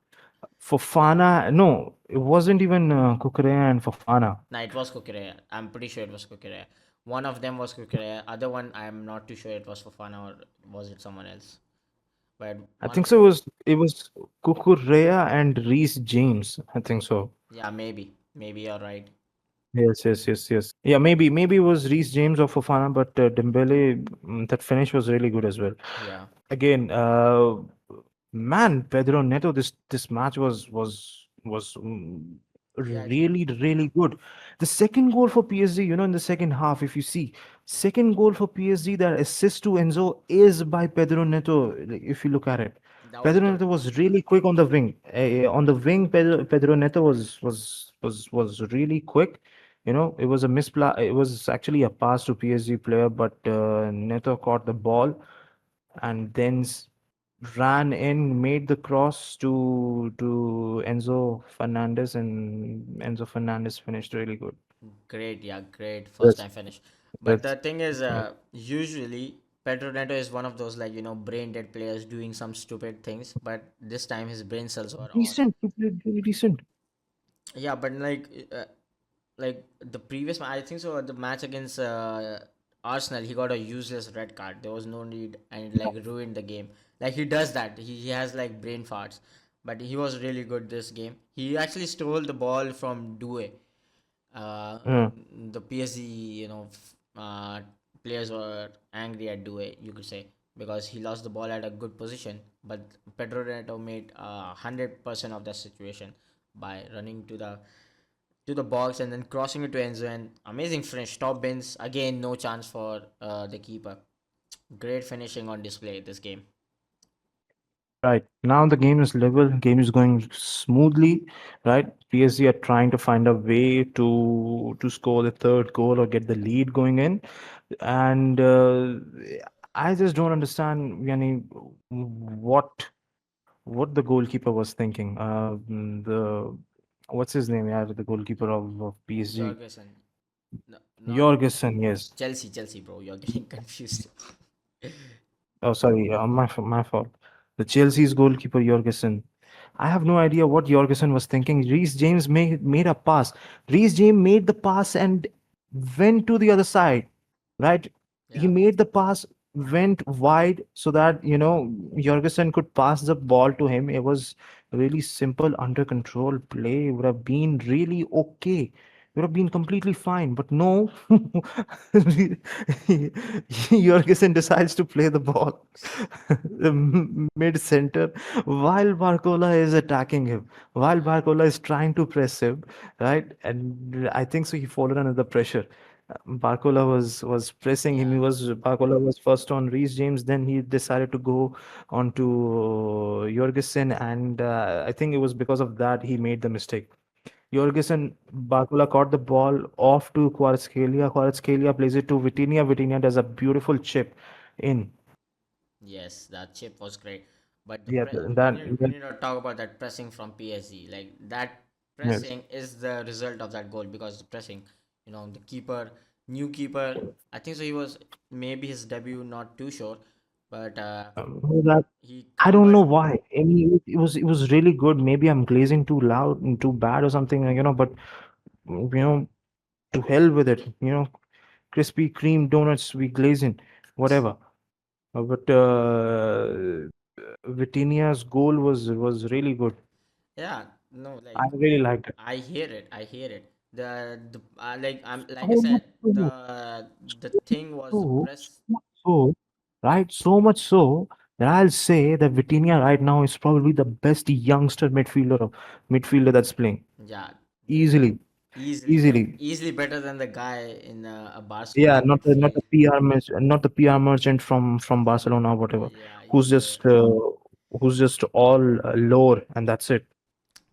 Fofana, no, it wasn't even Kukurea and Fofana. Nah, it was Kukurea. I'm pretty sure it was Kukurea. One of them was Kukurea. Other one, I'm not too sure it was Fofana or was it someone else. But I one think of so. them. It was Kukurea and Reese James. I think so. Yeah, maybe. Maybe you're right. Yes, yes, yes, yes. Yeah, maybe it was Reese James or Fofana, but Dembele, that finish was really good as well. Yeah. Again, man, Pedro Neto, this match was He actually. really really good. The second goal for PSG, in the second half, if you see, second goal for PSG, that assist to Enzo is by Pedro Neto. Like, if you look at it, That was Pedro good. Neto was really quick on the wing. On the wing, Pedro Neto was really quick. It was a mispla. It was actually a pass to PSG player, but Neto caught the ball and then ran in, made the cross to Enzo Fernandez, and Enzo Fernandez finished really good. Great. Yeah, great. First That's time finish. But that's the thing is, yeah. usually Pedro Neto is one of those, like, brain dead players doing some stupid things. But this time his brain cells were on. Decent, he played really decent. Yeah, but like the previous, I think so. The match against Arsenal, he got a useless red card. There was no need, and like ruined the game. Like he does that. He has like brain farts, but he was really good this game. He actually stole the ball from Due. Uh, Mm. the PSG, players were angry at Due, you could say, because he lost the ball at a good position. But Pedro Neto made 100% of that situation by running to the box and then crossing it to Enzo. And amazing finish, top bins again. No chance for the keeper. Great finishing on display this game. Right. Now the game is level, game is going smoothly, right? PSG are trying to find a way to score the third goal or get the lead going in. And I just don't understand, Yani, what the goalkeeper was thinking. The what's his name? Yeah, the goalkeeper of PSG. Jorgensen, no, not Jorgensen, yes. Chelsea, bro. You're getting confused. Oh, sorry, my fault. The Chelsea's goalkeeper Jorgensen. I have no idea what Jorgensen was thinking. Reece James made a pass. Reece James made the pass and went to the other side, right? He Yeah, made the pass, went wide so that, Jorgensen could pass the ball to him. It was really simple, under control play. It would have been really okay. It would have been completely fine. But no, Jorgensen decides to play the ball mid center while Barcola is attacking him, while Barcola is trying to press him, right? And I think so he followed under the pressure. Barcola was pressing him. yeah, Barcola was first on Reece James, then he decided to go on to Jorgensen, and I think it was because of that he made the mistake. Jorgensen, Barcola caught the ball off to Kvaratskhelia. Kvaratskhelia plays it to Vitinha. Vitinha does a beautiful chip in. yes. That chip was great, but Yeah, we that need to talk about that pressing from PSG. Like that yes. pressing is the result of that goal because the pressing, the keeper, new keeper. I think so. He was maybe his debut, not too sure, but That he I don't know covered. why. I mean, it was really good. Maybe I'm glazing too loud and too bad or something, but to hell with it. Krispy Kreme donuts we glazing, whatever. But Vitinha's goal was really good. Yeah, no, I like really liked it. I hear it. I hear it. The like I So much said, so, the thing was the so, press. so much so, right? So much so that I'll say that Vitinha right now is probably the best youngster midfielder that's playing. Yeah, Easily, easily. easily better than the guy in a Yeah, Barcelona not midfield. the not the PR merchant from Barcelona or whatever, Yeah, who's just uh, who's just all lore and that's it.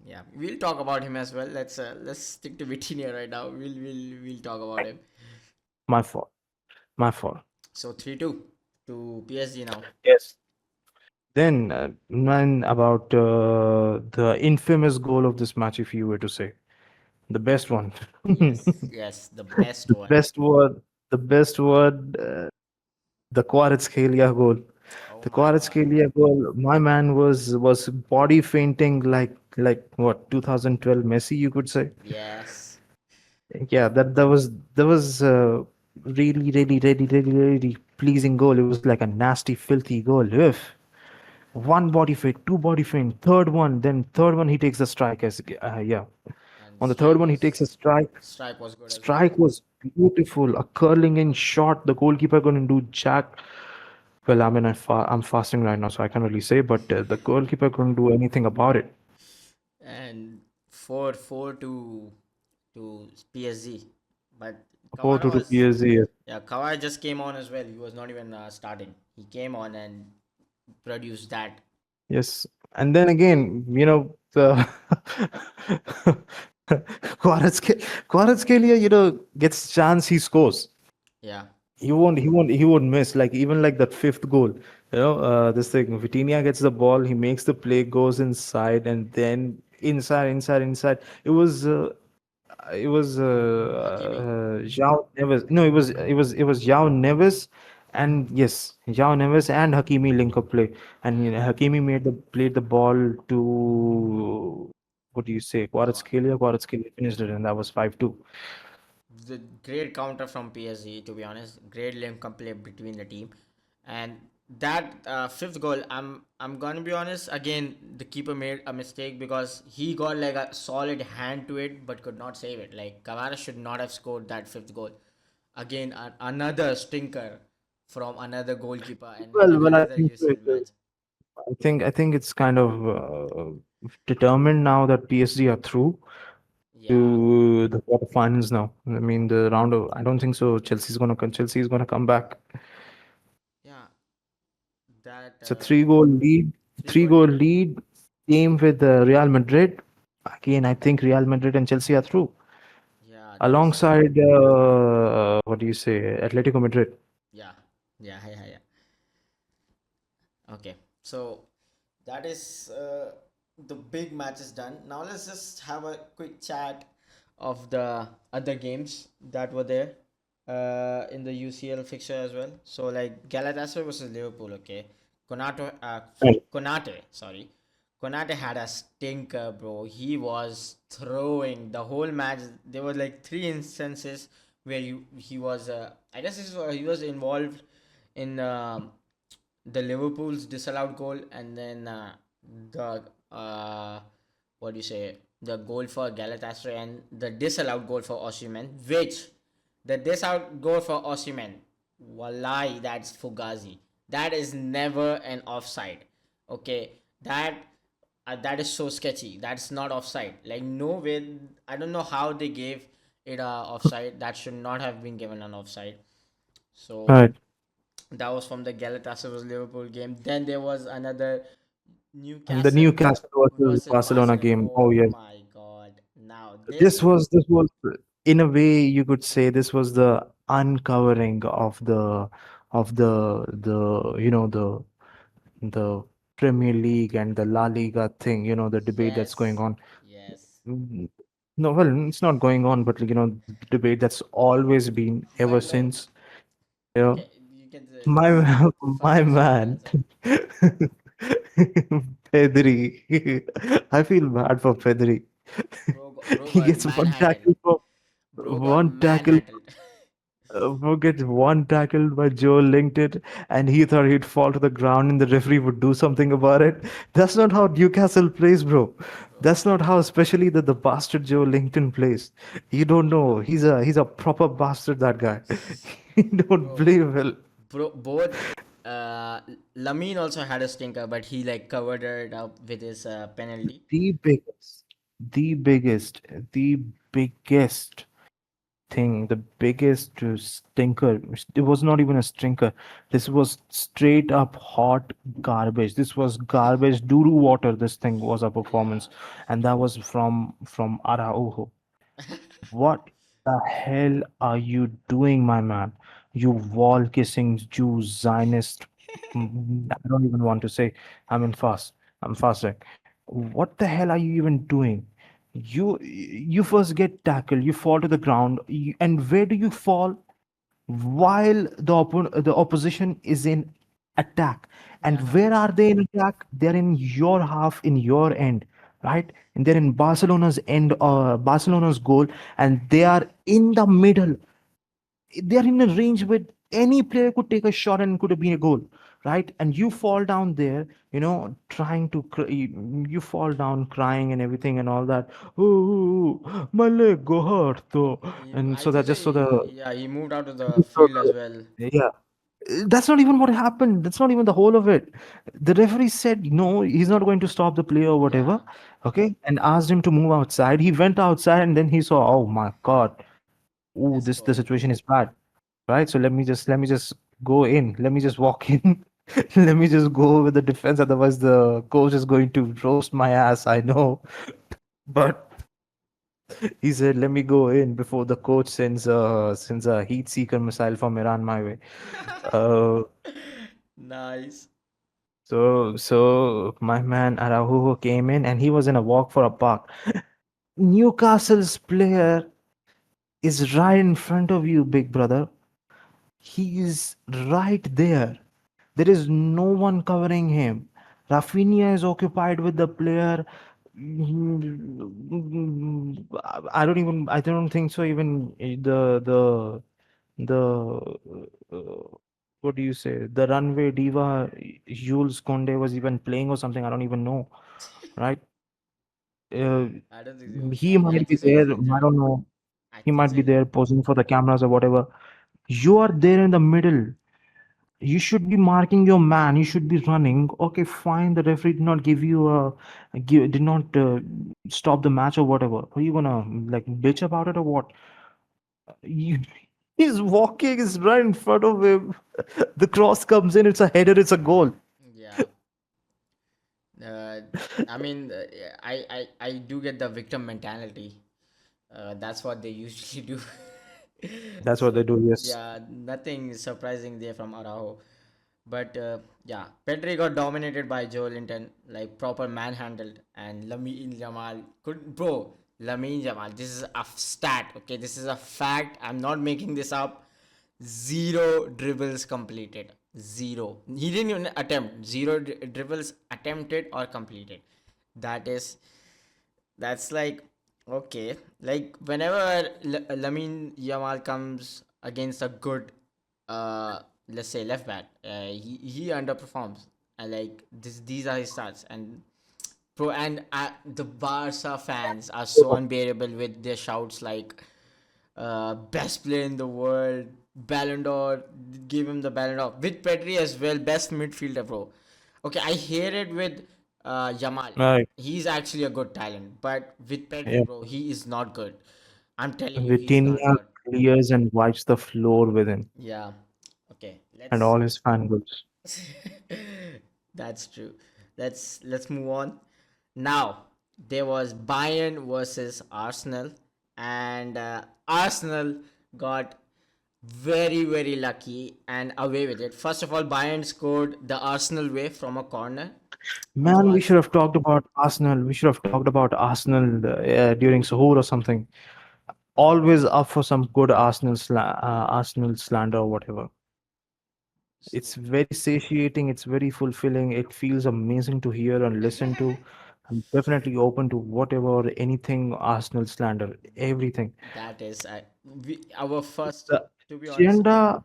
yeah. We'll talk about him as well. Let's stick to Vitinha right now. We'll talk about him. My fault. My fault. So 3-2 to PSG now. Yes. Then, man, about the infamous goal of this match, if you were to say the best one, Yes, yes, the best the one. best word, the best word, the Kvaratskhelia goal. Oh The my God. Kvaratskhelia goal. My man was body fainting like what 2012 Messi, you could say. Yes. Yeah, that was really pleasing goal. It was like a nasty, filthy goal. Ugh. One body feint, two body feint, third one, then third one he takes the strike as yeah. And On the third one he takes a strike. strike was good as well. Strike was beautiful, a curling in shot. The goalkeeper couldn't do jack. Well, I mean, I'm fasting right now, so I can't really say, but the goalkeeper couldn't do anything about it. And 4-4 to PSG. But 4 to PSG. Kawhi just came on as well. He was not even starting. He came on and produced that. Yes. And then again, the Kvaratskhelia, gets chance, he scores. Yeah. He won't miss. Like even like that fifth goal. This thing. Vitinha gets the ball, he makes the play, goes inside, and then inside. Hakimi. João Neves. No, it was João Neves, and yes, João Neves and Hakimi link up play, and Yeah. Hakimi played the ball to what do you say? Kawa. Kvaratskhelia finished it, and that was 5-2. the great counter from PSG. To be honest, great link play between the team, and that fifth goal. I'm gonna be honest. Again, the keeper made a mistake because he got like a solid hand to it, but could not save it. Like Cavara should not have scored that fifth goal. Again, another stinker from another goalkeeper and Well, I another think so. UCL match. I think it's kind of determined now that PSG are through Yeah, to the quarterfinals now. I mean, the round of I don't think so. Chelsea is gonna come back. yeah. That It's a three three goal goal lead. lead game with Real Madrid. Again, I think Real Madrid and Chelsea are through Yeah, that is. alongside what do you say, Atletico Madrid. Yeah, yeah. Okay, so that is the big match is done. Now let's just have a quick chat of the other games that were there in the UCL fixture as well. So like Galatasaray versus Liverpool. Okay, Right. Sorry, Konate had a stinker, bro. He was throwing the whole match. There were like three instances where he was. I guess he was involved in. The Liverpool's disallowed goal, and then the what do you say, the goal for Galatasaray and the disallowed goal for Osimhen, which the disallowed goal for Osimhen, wallahi, that's Fugazi. That is never an offside. Okay, that is so sketchy. That's not offside. Like no way. I don't know how they gave it a offside. That should not have been given an offside. So Right. that was from the Galatasaray versus Liverpool game. Then there was another And the Newcastle Newcastle versus versus Barcelona Barcelona. game. Oh Oh yes. my god! Now This was in a way you could say this was the uncovering of the the Premier League and the La Liga thing, the debate that's going yes, on. yes. Mm, No, well, it's not going on, but the debate that's always been ever Well, since. You know, okay, you can say my first my question. You can man, answer. Pedri. I feel bad for Pedri. Bro He got gets manhandled. Bro got one tackle manhandled. gets one tackle by Joe Linton, and he thought he'd fall to the ground and the referee would do something about it. That's not how Newcastle plays, bro. Bro, That's not how, especially the bastard Joe Linton plays. You don't know. He's a proper bastard, that guy. He don't bro, play well. both. Uh, Lamine also had a stinker, but he like covered it up with his penalty. The biggest, the biggest, the biggest thing, the biggest stinker. It was not even a stinker. This was straight up hot garbage. This was garbage, doo water. This thing was a performance, Yeah. and that was from Araujo. What the hell are you doing, my man? You wall kissing Jew Zionist. I don't even want to say. I'm in fast. I'm fasting. What the hell are you even doing? You first get tackled. You fall to the ground. And where do you fall? While the opposition is in attack. And Yeah. where are they in attack? They're in your half, in your end, right? And they're in Barcelona's end, Barcelona's goal, and they are in the middle. They are in a range where any player could take a shot and could have been a goal, right? And you fall down there, trying to you fall down crying and everything and all that. Oh, my leg go hurt though, and I so that think so. just so the Yeah, he moved out of the field as well. yeah. That's not even what happened. That's not even the whole of it. The referee said no, he's not going to stop the play or Yeah, whatever. Okay. And asked him to move outside. He went outside and then he saw, oh my God, ooh, let's this the go. situation is bad. Right. So let me just go in. Let me just walk in. Let me just go with the defense. Otherwise the coach is going to roast my ass. I know. But he said, let me go in before the coach sends a heat seeker missile from Iran my way. Uh Nice. So my man Araujo came in and he was in a walk for a park. Newcastle's player is right in front of you, big brother. He is right there. There is no one covering him. Rafinha is occupied with the player. Mm, I don't think so. Even what do you say? The runway diva Jules Conde was even playing or something. I don't even know, right? Uh, I don't think so. he I might be think so. there. He's I injured. don't know. I He think might so. be there posing for the cameras or whatever. You are there in the middle. You should be marking your man. You should be running. Okay, fine. The referee did not give you did not stop the match or whatever. Are you gonna like bitch about it or what? You, he's walking. Is right in front of him. The cross comes in. It's a header. It's a goal. Yeah. Uh, I mean, yeah, I do get the victim mentality. That's what they usually do. That's what So they do. Yes. yeah, nothing surprising there from Araujo. But yeah, Pedri got dominated by Joe Linton, like proper manhandled, and Lamine Jamal could bro. Lamine Jamal, this is a stat, okay? This is a fact. I'm not making this up. Zero dribbles completed. Zero. He didn't even attempt. Zero dribbles attempted or completed. That is that's like okay. Like whenever Lamine Yamal comes against a good, let's say left back, he underperforms. And like these are his stats. And the Barca fans are so unbearable with their shouts like, best player in the world, Ballon d'Or, give him the Ballon d'Or. With Pedri as well, best midfielder, bro. Okay, I hear it with Jamal. Right. He's actually a good talent, but with Yeah. Pedri, bro, he is not good. I'm telling you, he's not Vitinha good. clears and wipes the floor with him Yeah. Okay, and let's. all his fan groups. That's true. Let's move on. Now there was Bayern versus Arsenal, and Arsenal got very lucky and away with it. First of all, Bayern scored the Arsenal way from a corner. It Man, we was should have talked about Arsenal. We should have talked about Arsenal during Suhoor or something. Always up for some good Arsenal slander or whatever. It's so very satiating. It's very fulfilling. It feels amazing to hear and listen to. I'm definitely open to whatever or anything Arsenal slander. Everything. that is our first. The To be honest, agenda,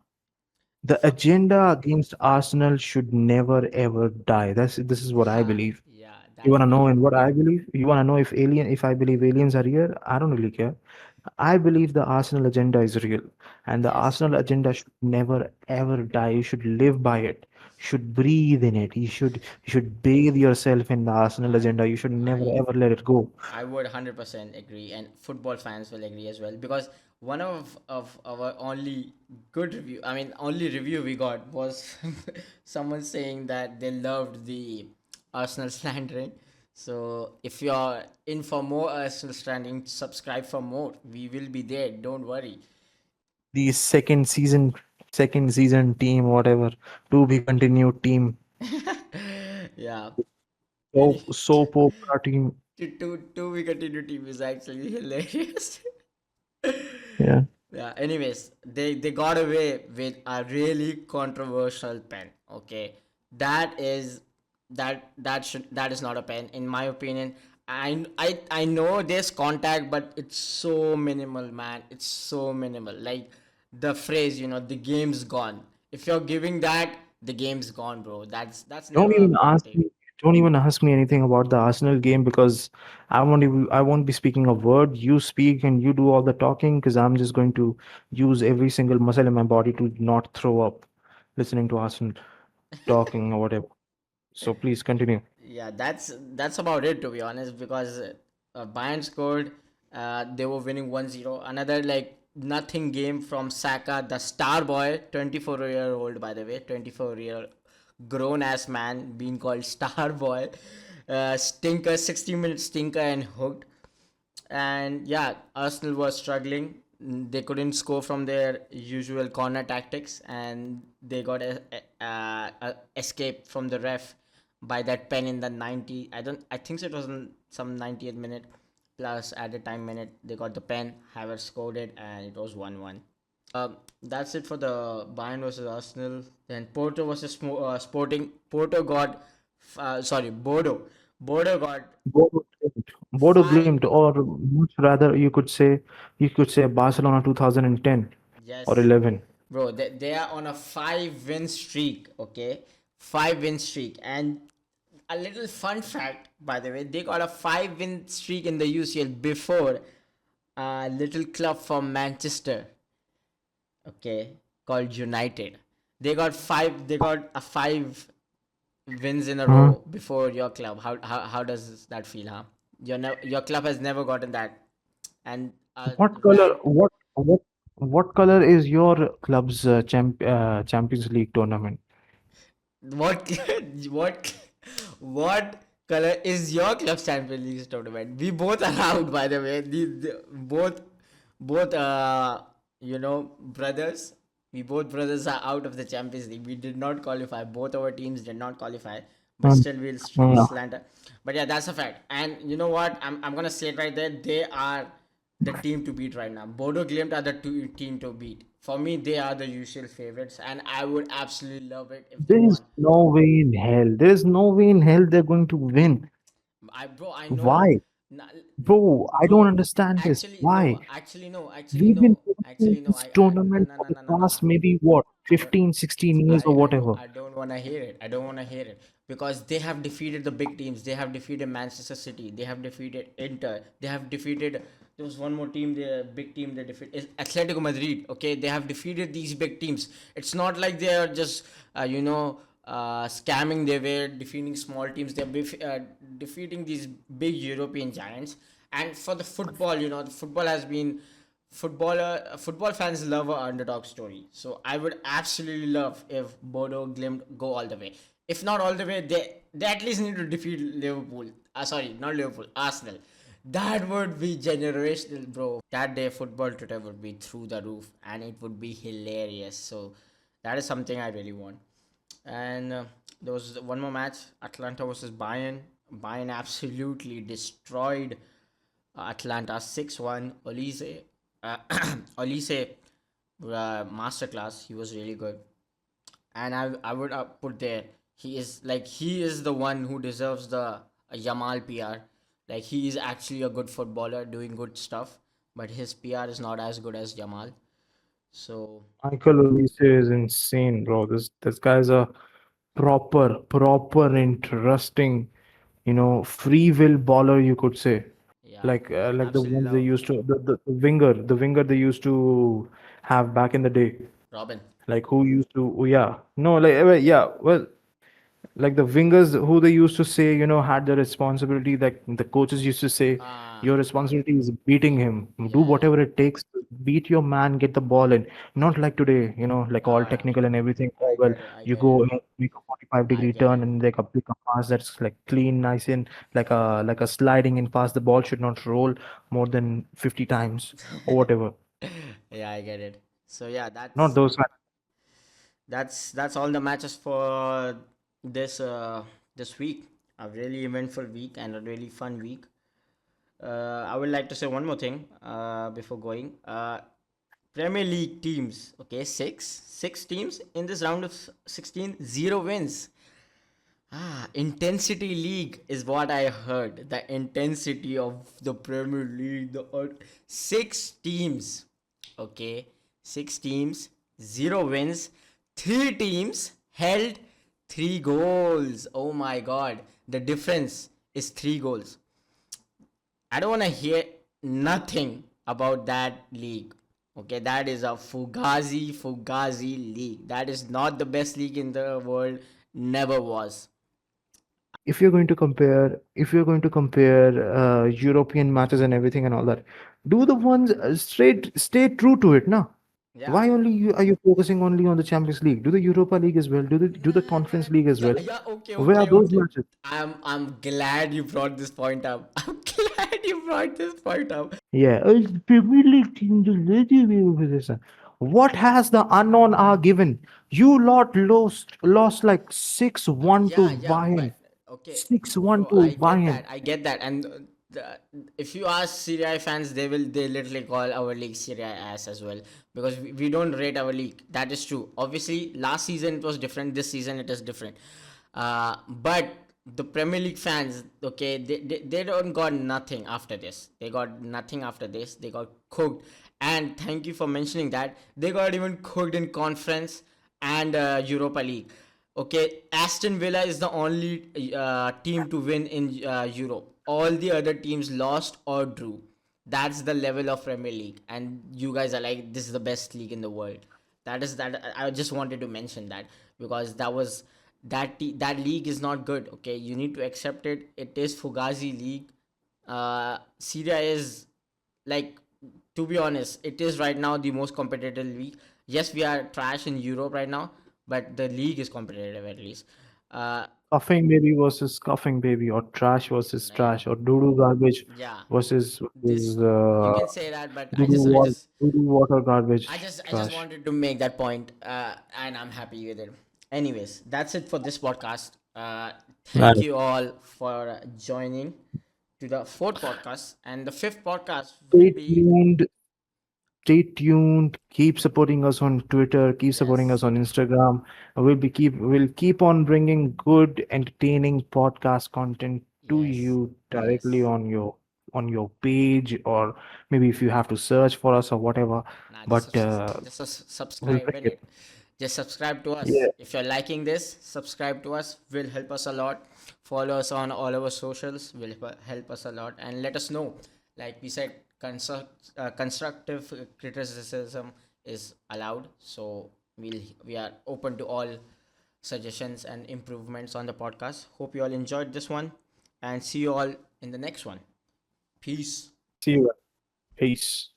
the for, agenda against Arsenal should never ever die. This is what I yeah, believe. yeah, You that wanna is know in what I believe? You wanna know if I believe aliens are here? I don't really care. I believe the Arsenal agenda is real, and the yes, Arsenal agenda should never ever die. You should live by it. You should breathe in it. You should bathe yourself in the Arsenal I agenda. You should never I ever let it go. I would 100% agree, and football fans will agree as well, because one of our only good review, I mean, only review we got was someone saying that they loved the Arsenal slandering. So if you're in for more Arsenal slandering, subscribe for more. We will be there. Don't worry. The second season team, whatever, to be continued team, Yeah. Any soap opera team. to we continue team is actually hilarious. Yeah. Yeah, anyways, they got away with a really controversial pen. Okay, that is that is not a pen in my opinion. I know there's contact, but it's so minimal, man. It's so minimal. Like the phrase, the game's gone. If you're giving that, the game's gone, bro. That's Don't never a even ask penalty. me. Don't even ask me anything about the Arsenal game because I won't be speaking a word. You speak and you do all the talking because I'm just going to use every single muscle in my body to not throw up listening to Arsenal talking or whatever. So please continue. Yeah, that's about it, to be honest, because Bayern scored. They were winning 1-0. Another like nothing game from Saka, the star boy, 24-year-old, by the way, 24-year grown ass man being called star boy. Stinker, 60-minute stinker and hooked. And yeah, Arsenal was struggling. They couldn't score from their usual corner tactics, and they got a escape from the ref by that pen in the 90. I think so it was in some 90th minute plus added time minute. They got the pen. Havertz scored it, and it was 1-1. That's it for the Bayern versus Arsenal. Then Porto versus Sporting. Porto got, sorry, Bodo. Bodo got Go. Bodo Five. Glimt, or much rather you could say Barcelona 2010 or Yes. 11. Bro, they are on a 5 win streak, okay? 5 win streak. And a little fun fact, by the way, they got a 5 win streak in the UCL before a little club from Manchester, okay, called United. They got a 5 wins in a Huh? row before your club. How does that feel, huh? Your club has never gotten that. And What color? rank. What color is your club's Champions League tournament? What what what color is your club's Champions League tournament? We both are out, by the way. Both brothers. We both brothers are out of the Champions League. We did not qualify. Both our teams did not qualify, but Hmm. still we'll Yeah. slander. But yeah, that's a fact. And you know what? I'm gonna say it right there. They are the team to beat right now. Bodo Glimt are the team to beat. For me, they are the usual favorites, and I would absolutely love it if they There is won. no way in hell. There is no way in hell they're going to win. I know. Why? Na- Bro, I don't Bro, understand this. actually Why? no, actually no, actually We've been no, watching actually no. this I no tournament no for no the no no no no. past maybe what, I don't 15, 16 years or whatever. I don't want to hear it. I don't want to hear it because they have defeated the big teams. They have defeated Manchester City. They have defeated Inter. They have defeated. There was one more team, the big team they defeated is Atletico Madrid. Okay, they have defeated these big teams. It's not like they are just scamming their way, defeating small teams. They're defeating these big European giants. And for the football, the football has been football fans love a underdog story. So I would absolutely love if Bodo Glimt go all the way. If not all the way, they at least need to defeat Liverpool. Sorry, not Liverpool, Arsenal. That would be generational, bro. That day football Twitter would be through the roof and it would be hilarious. So that is something I really want. And there was one more match, Atlanta versus Bayern. Bayern absolutely destroyed Atlanta 6-1. Uh, Olise masterclass. He was really good. And I would put there, he is the one who deserves the Yamal PR. Like, he is actually a good footballer doing good stuff, but his PR is not as good as Yamal. So Michael Olise is insane, bro. This guy's a proper interesting, free will baller, you could say. yeah, Like the absolutely ones they love used to, the winger they used to have back in the day. Robin. Like who used to, oh, yeah, no, yeah, well, like the wingers who they used to say, had the responsibility, that the coaches used to say, Ah, your responsibility is beating him. Do yeah, yeah. whatever it takes to beat your man, get the ball in. Not like today, like all Ah, technical and everything. Oh, I well, get it. I you get it. go in, make a 45 I degree get turn it. and like a pass that's like clean, nice in, like a sliding in pass. The ball should not roll more than 50 times or whatever. Yeah, I get it. So yeah, Not those. that's all the matches for this this week. A really eventful week and a really fun week. I would like to say one more thing before going. Premier League teams, okay, six teams in this round of 16, zero wins. Intensity league is what I heard. The intensity of the Premier League, six teams, okay, six teams, zero wins, three teams held 3 goals. Oh my god, the difference is 3 goals. I don't want to hear nothing about that league. Okay, that is a Fugazi league. That is not the best league in the world. Never was. If you're going to compare European matches and everything and all that, do the ones straight stay true to it now. Yeah. Why only are you focusing only on the Champions League? Do the Europa League as well. Do the Conference League as Yeah, well. yeah, okay, Where are okay, those okay. matches? I'm glad you brought this point up. I'm glad you brought this point up. Yeah, the Premier League team just let you be with this. What has the unknown are given? You lot lost like 6-1 to Yeah, yeah, Bayern. but okay, 6-1 bro, to I get Bayern. that. I get that. And if you ask Serie A fans, they literally call our league Serie A ass as well because we don't rate our league. That is true. Obviously, last season it was different. This season it is different. But the Premier League fans, okay, they don't got nothing after this. They got nothing after this. They got cooked. And thank you for mentioning that. They got even cooked in conference and Europa League. Okay, Aston Villa is the only team to win in Europe. All the other teams lost or drew. That's the level of Premier League, and you guys are like, this is the best league in the world. That is that. I just wanted to mention that because that league is not good. Okay, you need to accept it. It is Fugazi league. Syria is like, to be honest, it is right now the most competitive league. Yes, we are trash in Europe right now, but the league is competitive at least. Uh, Coughing baby versus coughing baby, or trash versus yeah, trash, or doo garbage yeah. versus This you can say that, but doo water garbage I just trash. wanted to make that point, and I'm happy with it. Anyways, that's it for this podcast. Thank Nice. you all for joining to the fourth podcast, and the fifth podcast will Stay be, tuned. Stay tuned. Keep supporting us on Twitter. Keep supporting us yes, on Instagram. We'll keep on bringing good, entertaining podcast content to yes, you directly yes. on your page, or maybe if you have to search for us or whatever. Nah, But we'll subscribe bring in it. it. Just subscribe to Yeah. us. If you're liking this, subscribe to us. Will help us a lot. Follow us on all our socials. Will help us a lot. And let us know. Like we said, constructive criticism is allowed. So we are open to all suggestions and improvements on the podcast. Hope you all enjoyed this one, and see you all in the next one. Peace. See you. Peace.